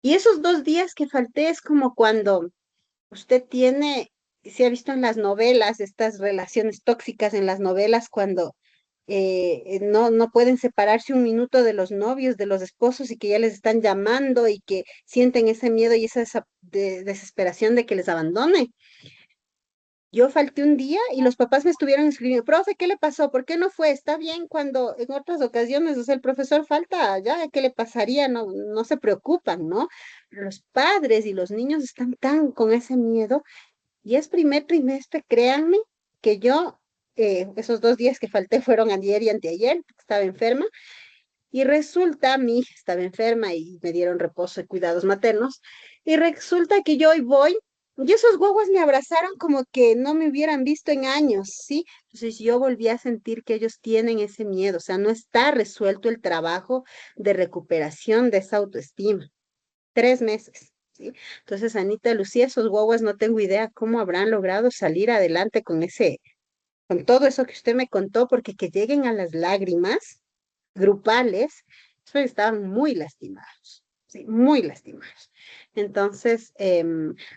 Y esos 2 días que falté es como cuando usted tiene, se ha visto en las novelas, estas relaciones tóxicas en las novelas, cuando no pueden separarse un minuto de los novios, de los esposos y que ya les están llamando y que sienten ese miedo y esa desesperación de que les abandone. Yo falté un día y los papás me estuvieron escribiendo, profe, ¿qué le pasó? ¿Por qué no fue? Está bien cuando en otras ocasiones, o sea, el profesor falta, ya, ¿qué le pasaría? No, no se preocupan, ¿no? Pero los padres y los niños están tan con ese miedo y es primer trimestre, créanme, que yo, esos 2 días que falté fueron ayer y anteayer, porque estaba enferma, y resulta, mi hija estaba enferma y me dieron reposo y cuidados maternos, y resulta que yo hoy voy, y esos guaguas me abrazaron como que no me hubieran visto en años, ¿sí? Entonces yo volví a sentir que ellos tienen ese miedo, o sea, no está resuelto el trabajo de recuperación de esa autoestima. 3 meses. ¿Sí? Entonces, Anita, Lucía, esos guaguas no tengo idea cómo habrán logrado salir adelante con todo eso que usted me contó, porque que lleguen a las lágrimas grupales, eso estaban muy lastimados, sí, muy lastimados. Entonces,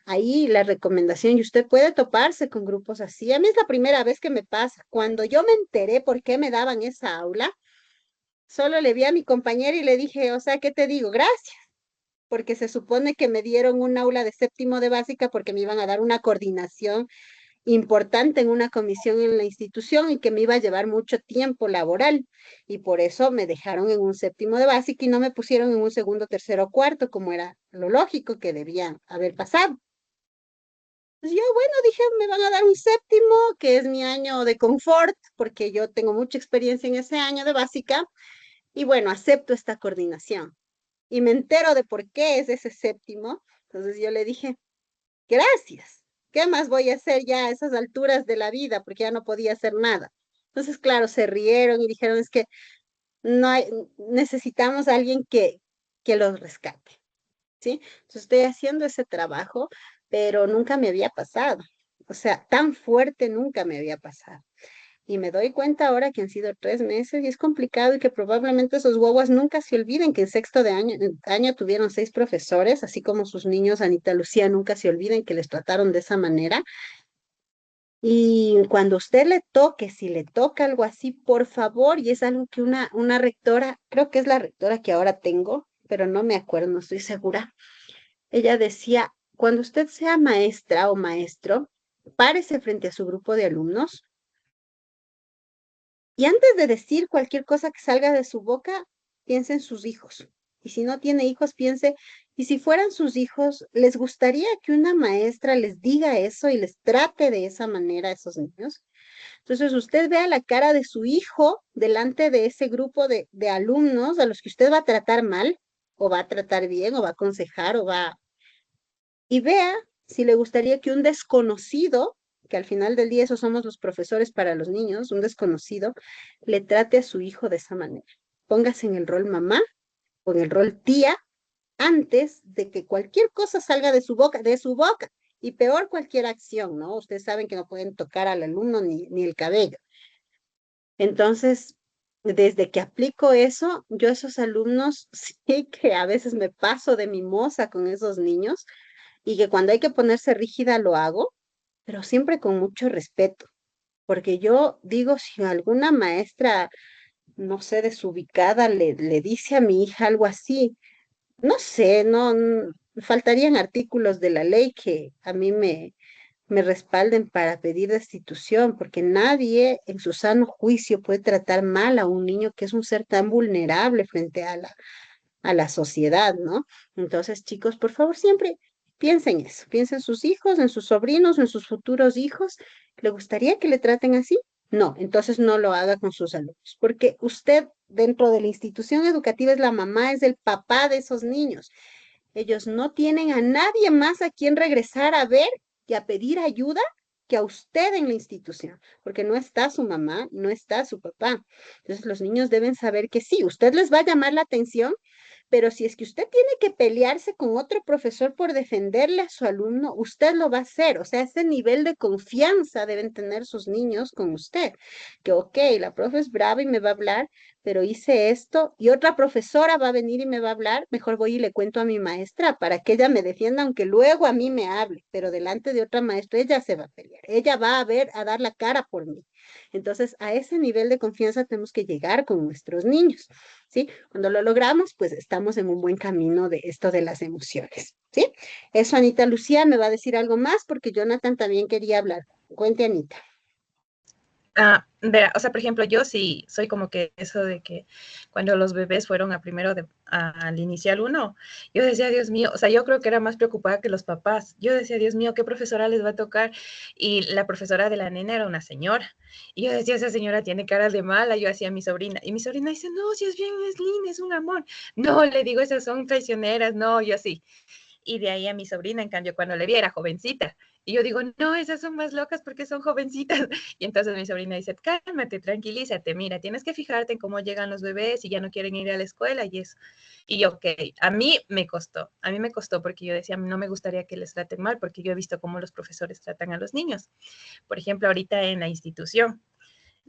ahí la recomendación, y usted puede toparse con grupos así. A mí es la primera vez que me pasa. Cuando yo me enteré por qué me daban esa aula, solo le vi a mi compañera y le dije, o sea, ¿qué te digo? Gracias porque se supone que me dieron un aula de séptimo de básica porque me iban a dar una coordinación importante en una comisión en la institución y que me iba a llevar mucho tiempo laboral. Y por eso me dejaron en un séptimo de básica y no me pusieron en un segundo, tercero, cuarto, como era lo lógico que debían haber pasado. Pues yo, bueno, dije, me van a dar un séptimo, que es mi año de confort, porque yo tengo mucha experiencia en ese año de básica, y bueno, acepto esta coordinación y me entero de por qué es ese séptimo. Entonces yo le dije, gracias. ¿Qué más voy a hacer ya a esas alturas de la vida? Porque ya no podía hacer nada. Entonces, claro, se rieron y dijeron, es que no hay, necesitamos a alguien que los rescate, ¿sí? Entonces estoy haciendo ese trabajo, pero nunca me había pasado. O sea, tan fuerte nunca me había pasado. Y me doy cuenta ahora que han sido 3 meses y es complicado y que probablemente esos guaguas nunca se olviden que en sexto de año tuvieron 6 profesores, así como sus niños, Anita Lucía, nunca se olviden que les trataron de esa manera. Y cuando usted le toque, si le toca algo así, por favor, y es algo que una rectora, creo que es la rectora que ahora tengo, pero no me acuerdo, no estoy segura, ella decía, cuando usted sea maestra o maestro, párese frente a su grupo de alumnos y antes de decir cualquier cosa que salga de su boca, piense en sus hijos. Y si no tiene hijos, piense, y si fueran sus hijos, ¿les gustaría que una maestra les diga eso y les trate de esa manera a esos niños? Entonces, usted vea la cara de su hijo delante de ese grupo de alumnos a los que usted va a tratar mal, o va a tratar bien, o va a aconsejar, y vea si le gustaría que un desconocido, que al final del día esos somos los profesores para los niños, un desconocido, le trate a su hijo de esa manera. Póngase en el rol mamá o en el rol tía antes de que cualquier cosa salga de su boca, y peor cualquier acción, ¿no? Ustedes saben que no pueden tocar al alumno ni el cabello. Entonces, desde que aplico eso, yo a esos alumnos sí que a veces me paso de mimosa con esos niños y que cuando hay que ponerse rígida lo hago, pero siempre con mucho respeto, porque yo digo, si alguna maestra, no sé, desubicada le dice a mi hija algo así, no sé, faltarían artículos de la ley que a mí me respalden para pedir destitución, porque nadie en su sano juicio puede tratar mal a un niño que es un ser tan vulnerable frente a la sociedad, ¿no? Entonces, chicos, por favor, siempre piensen eso, piensen en sus hijos, en sus sobrinos, en sus futuros hijos. ¿Le gustaría que le traten así? No, entonces no lo haga con sus alumnos, porque usted dentro de la institución educativa es la mamá, es el papá de esos niños. Ellos no tienen a nadie más a quien regresar a ver y a pedir ayuda que a usted en la institución, porque no está su mamá, no está su papá. Entonces los niños deben saber que sí, usted les va a llamar la atención, pero si es que usted tiene que pelearse con otro profesor por defenderle a su alumno, usted lo va a hacer. O sea, ese nivel de confianza deben tener sus niños con usted. Que, ok, la profe es brava y me va a hablar, pero hice esto y otra profesora va a venir y me va a hablar, mejor voy y le cuento a mi maestra para que ella me defienda, aunque luego a mí me hable, pero delante de otra maestra ella se va a pelear. Ella va a ver, a dar la cara por mí. Entonces, a ese nivel de confianza tenemos que llegar con nuestros niños, ¿sí? Cuando lo logramos, pues estamos en un buen camino de esto de las emociones, ¿sí? Eso, Anita. Lucía me va a decir algo más porque Jonathan también quería hablar. Cuente, Anita. Verá, o sea, por ejemplo, yo sí soy como que eso de que cuando los bebés fueron a primero al inicial 1, yo decía, Dios mío, o sea, yo creo que era más preocupada que los papás. Yo decía, Dios mío, ¿qué profesora les va a tocar? Y la profesora de la nena era una señora. Y yo decía, esa señora tiene cara de mala. Yo hacía a mi sobrina. Y mi sobrina dice, no, si es bien, es linda, es un amor. No, le digo, esas son traicioneras. No, yo sí. Y de ahí a mi sobrina, en cambio, cuando le vi era jovencita. Y yo digo, no, esas son más locas porque son jovencitas. Y entonces mi sobrina dice, cálmate, tranquilízate, mira, tienes que fijarte en cómo llegan los bebés y ya no quieren ir a la escuela y eso. Y yo, ok, a mí me costó porque yo decía, no me gustaría que les traten mal porque yo he visto cómo los profesores tratan a los niños. Por ejemplo, ahorita en la institución,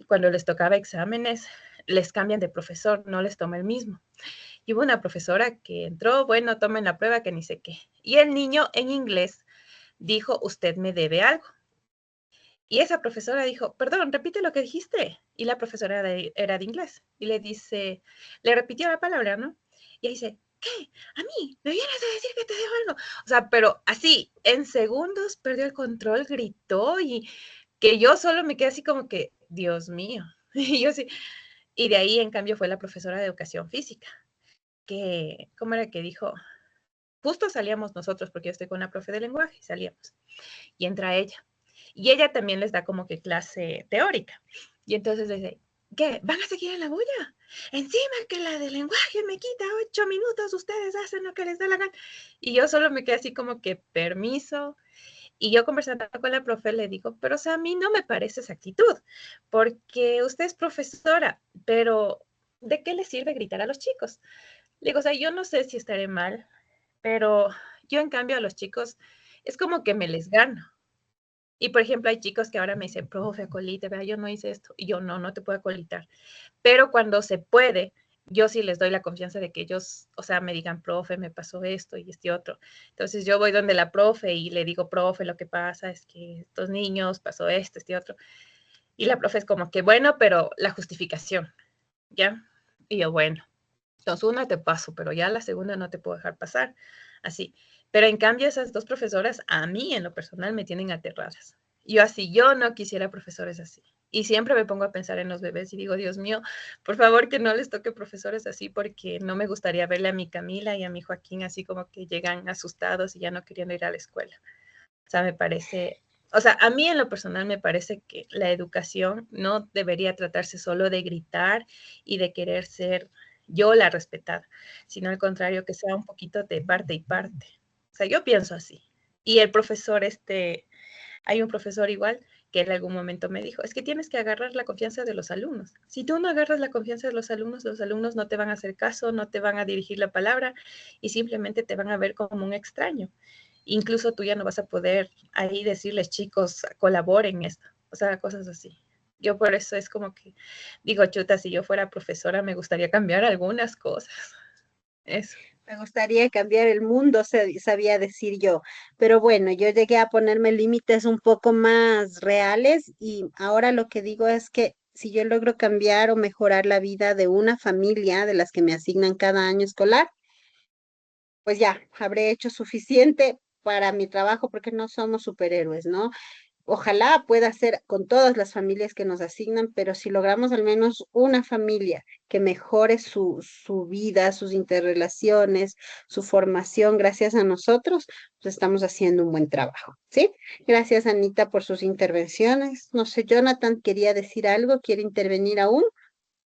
cuando les tocaba exámenes, les cambian de profesor, no les toma el mismo. Y hubo una profesora que entró, bueno, tomen la prueba que ni sé qué. Y el niño en inglés dijo, usted me debe algo. Y esa profesora dijo, perdón, repite lo que dijiste. Y la profesora era de inglés. Y le dice, le repitió la palabra, ¿no? Y ella dice, ¿qué? ¿A mí? ¿Me vienes a decir que te debo algo? O sea, pero así, en segundos perdió el control, gritó y que yo solo me quedé así como que, Dios mío. Y yo sí. Y de ahí, en cambio, fue la profesora de educación física, que, ¿cómo era que dijo? Justo salíamos nosotros, porque yo estoy con una profe de lenguaje, y salíamos. Y entra ella. Y ella también les da como que clase teórica. Y entonces dice, ¿qué? ¿Van a seguir en la bulla? Encima que la de lenguaje me quita 8 minutos, ustedes hacen lo que les da la gana. Y yo solo me quedé así como que, permiso. Y yo conversando con la profe le digo, pero o sea, a mí no me parece esa actitud, porque usted es profesora, pero ¿de qué le sirve gritar a los chicos? Le digo, o sea, yo no sé si estaré mal, pero yo en cambio a los chicos es como que me les gano. Y por ejemplo, hay chicos que ahora me dicen, profe, acolite, vea, yo no hice esto. Y yo no, no te puedo acolitar. Pero cuando se puede, yo sí les doy la confianza de que ellos, o sea, me digan, profe, me pasó esto y este otro. Entonces yo voy donde la profe y le digo, profe, lo que pasa es que estos niños pasó esto, este otro. Y la profe es como que, bueno, pero la justificación, ¿ya? Y yo, bueno. Entonces, una te paso, pero ya la segunda no te puedo dejar pasar. Así. Pero en cambio, esas dos profesoras, a mí en lo personal, me tienen aterradas. Yo así, yo no quisiera profesores así. Y siempre me pongo a pensar en los bebés y digo, Dios mío, por favor que no les toque profesores así porque no me gustaría verle a mi Camila y a mi Joaquín así como que llegan asustados y ya no queriendo ir a la escuela. O sea, me parece, o sea, a mí en lo personal me parece que la educación no debería tratarse solo de gritar y de querer ser yo la respetada, sino al contrario, que sea un poquito de parte y parte. O sea, yo pienso así. Y el profesor, hay un profesor igual que en algún momento me dijo, es que tienes que agarrar la confianza de los alumnos. Si tú no agarras la confianza de los alumnos no te van a hacer caso, no te van a dirigir la palabra y simplemente te van a ver como un extraño. Incluso tú ya no vas a poder ahí decirles, chicos, colaboren esto, o sea, cosas así. Yo por eso es como que digo, chuta, si yo fuera profesora me gustaría cambiar algunas cosas. Eso. Me gustaría cambiar el mundo, sabía decir yo. Pero bueno, yo llegué a ponerme límites un poco más reales y ahora lo que digo es que si yo logro cambiar o mejorar la vida de una familia de las que me asignan cada año escolar, pues ya habré hecho suficiente para mi trabajo porque no somos superhéroes, ¿no? Ojalá pueda ser con todas las familias que nos asignan, pero si logramos al menos una familia que mejore su vida, sus interrelaciones, su formación gracias a nosotros, pues estamos haciendo un buen trabajo, ¿sí? Gracias, Anita, por sus intervenciones. No sé, Jonathan quería decir algo, ¿quiere intervenir aún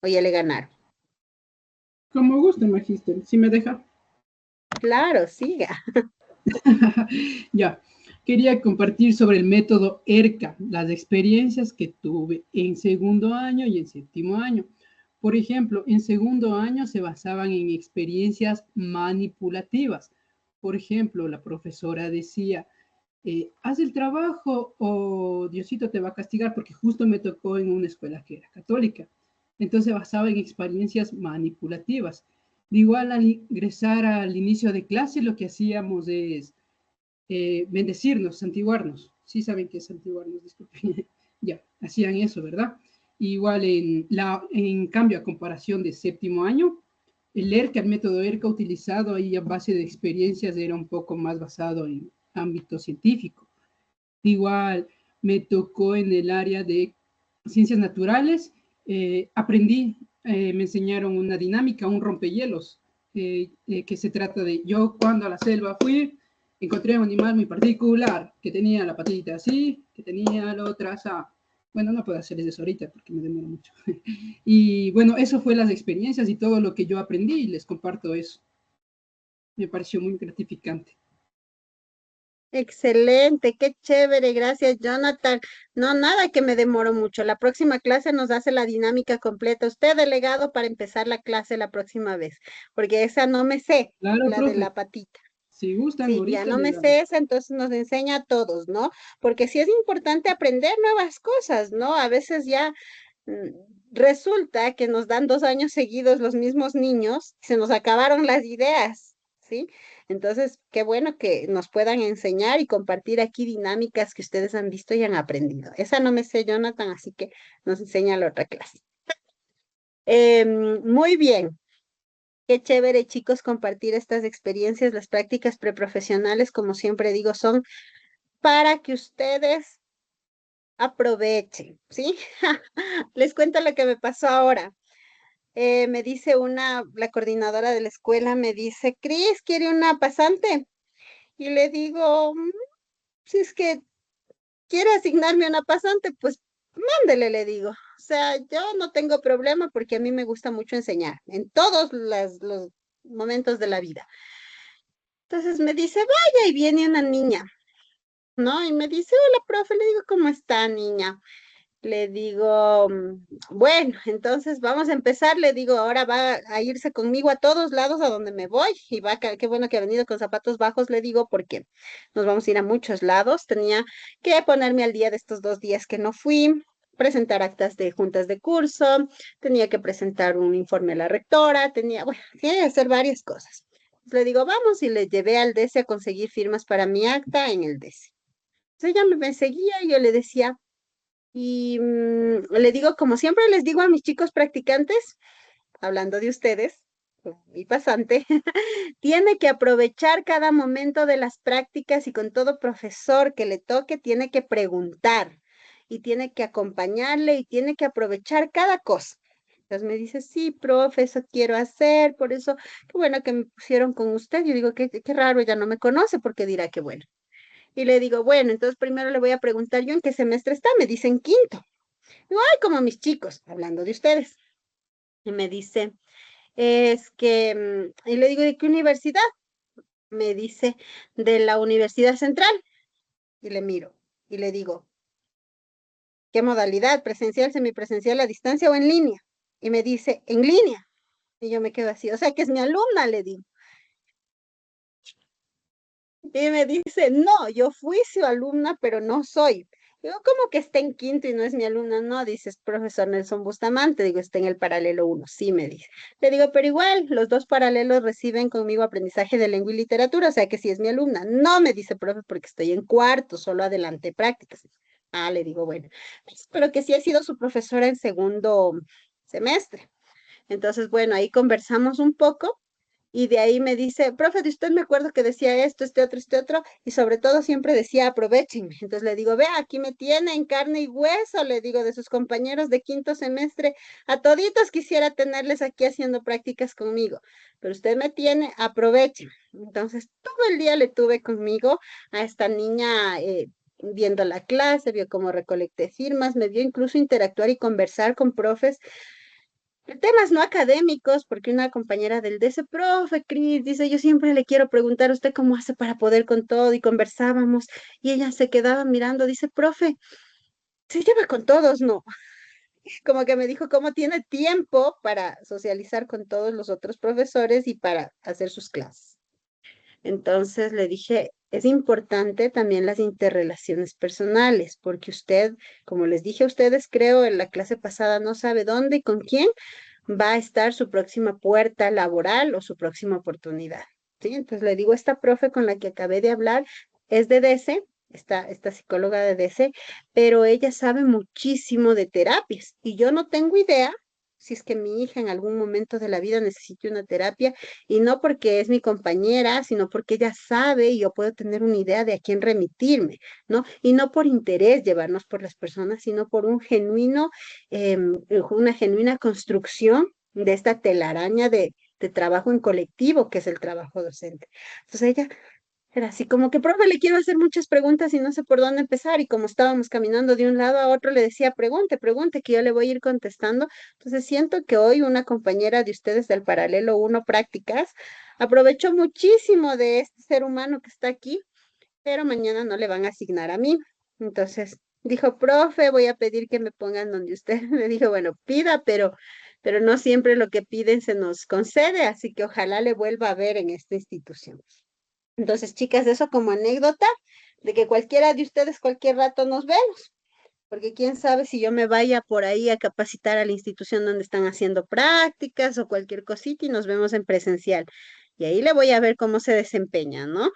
o ya le ganaron? Como guste, magíster, si me deja. Claro, siga. Ya, quería compartir sobre el método ERCA, las experiencias que tuve en segundo año y en séptimo año. Por ejemplo, en segundo año se basaban en experiencias manipulativas. Por ejemplo, la profesora decía, haz el trabajo o Diosito te va a castigar, porque justo me tocó en una escuela que era católica. Entonces basaba en experiencias manipulativas. De igual al ingresar al inicio de clase, lo que hacíamos es bendecirnos, santiguarnos. Sí saben qué es santiguarnos, disculpen. ya, hacían eso, ¿verdad? Igual en cambio, a comparación de séptimo año, el ERCA, el método ERCA utilizado ahí a base de experiencias era un poco más basado en ámbito científico. Igual me tocó en el área de ciencias naturales, aprendí, me enseñaron una dinámica, un rompehielos, que se trata de yo cuando a la selva fui, encontré un animal muy particular, que tenía la patita así, que tenía la otra así. Bueno, no puedo hacerles eso ahorita porque me demora mucho. Y bueno, eso fue las experiencias y todo lo que yo aprendí y les comparto eso. Me pareció muy gratificante. Excelente, qué chévere, gracias Jonathan. No, nada que me demoro mucho. La próxima clase nos hace la dinámica completa. Usted delegado para empezar la clase la próxima vez, porque esa no me sé, Claro, la de profe. la patita. Si gustan, Sí, ya ahorita no le me damos. sé esa, entonces nos enseña a todos, ¿no? Porque sí es importante aprender nuevas cosas, ¿no? A veces ya mm, resulta que nos dan 2 años seguidos los mismos niños, se nos acabaron las ideas, ¿sí? Entonces, qué bueno que nos puedan enseñar y compartir aquí dinámicas que ustedes han visto y han aprendido. Esa no me sé, Jonathan, así que nos enseña la otra clase. Muy bien. Qué chévere, chicos, compartir estas experiencias. Las prácticas preprofesionales, como siempre digo, son para que ustedes aprovechen, ¿sí? Les cuento lo que me pasó ahora. Me dice la coordinadora de la escuela, me dice, Cris, ¿quiere una pasante? Y le digo, si es que quiere asignarme una pasante, pues mándele, le digo. O sea, yo no tengo problema porque a mí me gusta mucho enseñar en todos los momentos de la vida. Entonces me dice, vaya, y viene una niña, ¿no? Y me dice, hola, profe, le digo, ¿cómo está, niña? Le digo, bueno, entonces vamos a empezar, le digo, ahora va a irse conmigo a todos lados a donde me voy y qué bueno que ha venido con zapatos bajos, le digo, porque nos vamos a ir a muchos lados. Tenía que ponerme al día de estos 2 días que no fui, presentar actas de juntas de curso, tenía que presentar un informe a la rectora, bueno, tenía que hacer varias cosas. Le digo, vamos, y le llevé al DESE a conseguir firmas para mi acta en el DESE. Entonces ella me seguía y yo le decía, y le digo, como siempre les digo a mis chicos practicantes, hablando de ustedes, mi pasante, tiene que aprovechar cada momento de las prácticas y con todo profesor que le toque, tiene que preguntar y tiene que acompañarle y tiene que aprovechar cada cosa. Entonces me dice, sí, profe, eso quiero hacer, por eso, qué bueno que me pusieron con usted. Yo digo, qué raro, ella no me conoce porque dirá que bueno. Y le digo, bueno, entonces primero le voy a preguntar yo en qué semestre está. Me dicen quinto. Digo, ay, como mis chicos, hablando de ustedes. Y me dice, es que, y le digo, ¿de qué universidad? Me dice, de la Universidad Central. Y le miro y le digo, ¿qué modalidad? ¿Presencial, semipresencial, a distancia o en línea? Y me dice, en línea. Y yo me quedo así, o sea que es mi alumna, le digo. Y me dice, no, yo fui su alumna, pero no soy. Digo, ¿cómo que está en quinto y no es mi alumna? No, dices, profesor Nelson Bustamante. Digo, está en el paralelo 1. Sí, me dice. Le digo, pero igual, los dos paralelos reciben conmigo aprendizaje de lengua y literatura, o sea que sí es mi alumna. No, me dice, profe, porque estoy en cuarto, solo adelanté prácticas. Ah, le digo, bueno, pues, pero que sí he sido su profesora en segundo semestre. Entonces, bueno, ahí conversamos un poco y de ahí me dice, profe, de usted me acuerdo que decía esto, este otro, y sobre todo siempre decía aprovechenme. Entonces le digo, vea, aquí me tiene en carne y hueso, le digo, de sus compañeros de quinto semestre, a toditos quisiera tenerles aquí haciendo prácticas conmigo, pero usted me tiene, aprovechen. Entonces todo el día le tuve conmigo a esta niña. Viendo la clase, vio cómo recolecté firmas, me vio incluso interactuar y conversar con profes temas no académicos, porque una compañera del DS, profe, Cris, dice, yo siempre le quiero preguntar a usted cómo hace para poder con todo, y conversábamos, y ella se quedaba mirando, dice, profe, se lleva con todos, ¿no? Como que me dijo cómo tiene tiempo para socializar con todos los otros profesores y para hacer sus clases. Entonces le dije, es importante también las interrelaciones personales, porque usted, como les dije a ustedes, creo en la clase pasada, no sabe dónde y con quién va a estar su próxima puerta laboral o su próxima oportunidad. ¿Sí? Entonces le digo, esta profe con la que acabé de hablar es de DC, esta psicóloga de DC, pero ella sabe muchísimo de terapias y yo no tengo idea si es que mi hija en algún momento de la vida necesite una terapia y no porque es mi compañera, sino porque ella sabe y yo puedo tener una idea de a quién remitirme, ¿no? Y no por interés llevarnos por las personas, sino por un genuino, una genuina construcción de esta telaraña de trabajo en colectivo que es el trabajo docente. Entonces ella era así como que, profe, le quiero hacer muchas preguntas y no sé por dónde empezar. Y como estábamos caminando de un lado a otro, le decía, pregunte, pregunte, que yo le voy a ir contestando. Entonces siento que hoy una compañera de ustedes del Paralelo uno Prácticas aprovechó muchísimo de este ser humano que está aquí, pero mañana no le van a asignar a mí. Entonces dijo, profe, voy a pedir que me pongan donde usted. Le dije, bueno, pida, pero no siempre lo que piden se nos concede, así que ojalá le vuelva a ver en esta institución. Entonces, chicas, eso como anécdota de que cualquiera de ustedes cualquier rato nos vemos, porque quién sabe si yo me vaya por ahí a capacitar a la institución donde están haciendo prácticas o cualquier cosita y nos vemos en presencial. Y ahí le voy a ver cómo se desempeña, ¿no?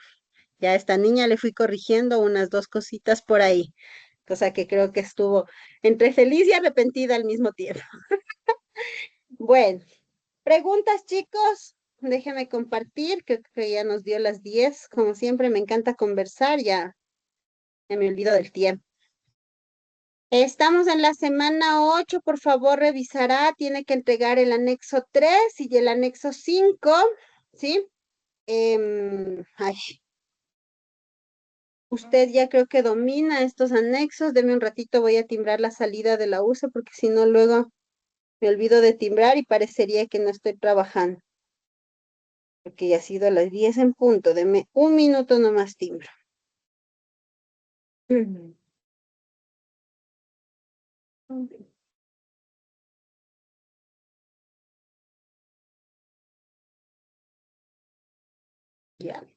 Ya a esta niña le fui corrigiendo unas dos cositas por ahí, cosa que creo que estuvo entre feliz y arrepentida al mismo tiempo. Bueno, preguntas, chicos. Déjenme compartir, creo que ya nos dio las 10. Como siempre, me encanta conversar, ya me olvido del tiempo. Estamos en la semana 8, por favor, revisará. Tiene que entregar el anexo 3 y el anexo 5, ¿sí? Ay, usted ya creo que domina estos anexos. Deme un ratito, voy a timbrar la salida de la UCE porque si no, luego me olvido de timbrar y parecería que no estoy trabajando. Porque ya ha sido a las 10 en punto. Deme un minuto nomás timbro. Ya.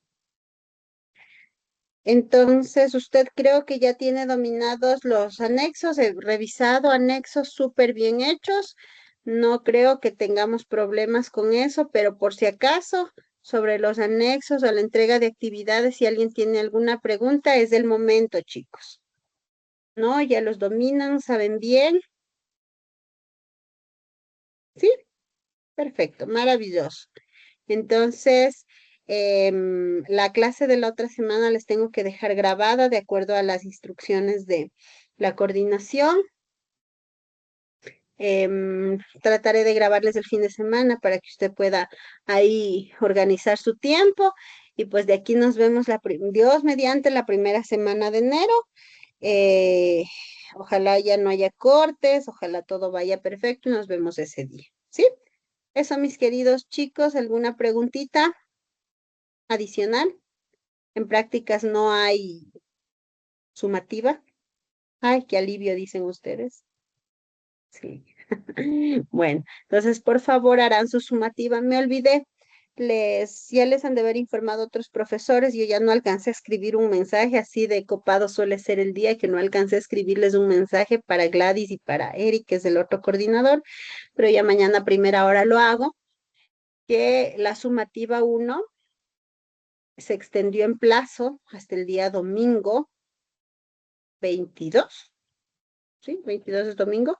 Entonces, usted creo que ya tiene dominados los anexos, he revisado anexos súper bien hechos. No creo que tengamos problemas con eso, pero por si acaso, sobre los anexos o la entrega de actividades, si alguien tiene alguna pregunta, es el momento, chicos. ¿No? Ya los dominan, saben bien. Sí, perfecto, maravilloso. Entonces, la clase de la otra semana les tengo que dejar grabada de acuerdo a las instrucciones de la coordinación. Trataré de grabarles el fin de semana para que usted pueda ahí organizar su tiempo. Y pues de aquí nos vemos, Dios mediante, la primera semana de enero. Eh, Ojalá ya no haya cortes, ojalá todo vaya perfecto y nos vemos ese día. ¿Sí? Eso, mis queridos chicos, ¿alguna preguntita adicional? En prácticas no hay sumativa. Ay, qué alivio, dicen ustedes. Sí. Bueno, entonces por favor harán su sumativa. Me olvidé, ya les han de haber informado otros profesores. Yo ya no alcancé a escribir un mensaje, así de copado suele ser el día que no alcancé a escribirles un mensaje para Gladys y para Eric, que es el otro coordinador, pero ya mañana a primera hora lo hago, que la sumativa 1 se extendió en plazo hasta el día domingo 22. ¿Sí? 22 es domingo.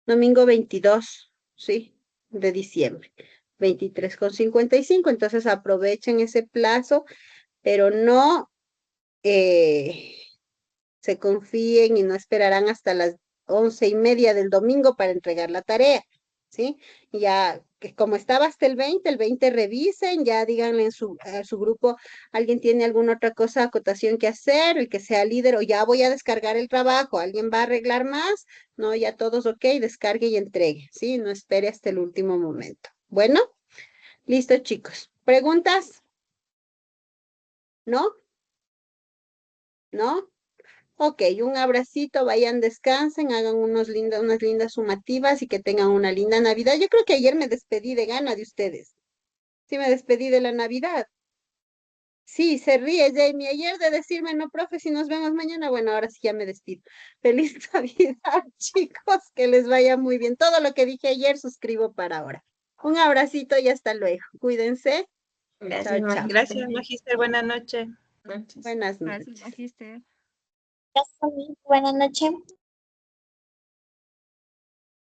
Domingo 22, ¿sí? De diciembre. 23:55. Entonces aprovechen ese plazo, pero no se confíen y no esperarán hasta las 11:30 del domingo para entregar la tarea, ¿sí? Ya que como estaba hasta el 20 revisen, ya díganle a su grupo, alguien tiene alguna otra cosa, acotación que hacer, el que sea líder, o ya voy a descargar el trabajo, alguien va a arreglar más, no, ya todos ok, descargue y entregue, ¿sí? No espere hasta el último momento. Bueno, listo, chicos. ¿Preguntas? ¿No? ¿No? Ok, un abracito, vayan, descansen, hagan unas lindas sumativas y que tengan una linda Navidad. Yo creo que ayer me despedí de gana de ustedes. Sí, me despedí de la Navidad. Sí, se ríe Jamie. Ayer de decirme, no, profe, si nos vemos mañana. Bueno, ahora sí ya me despido. Feliz Navidad, chicos, que les vaya muy bien. Todo lo que dije ayer suscribo para ahora. Un abracito y hasta luego. Cuídense. Gracias, Chao, chao. Gracias, Magíster. Buenas noches. Buenas Gracias, noches. Magister. Buenas noches.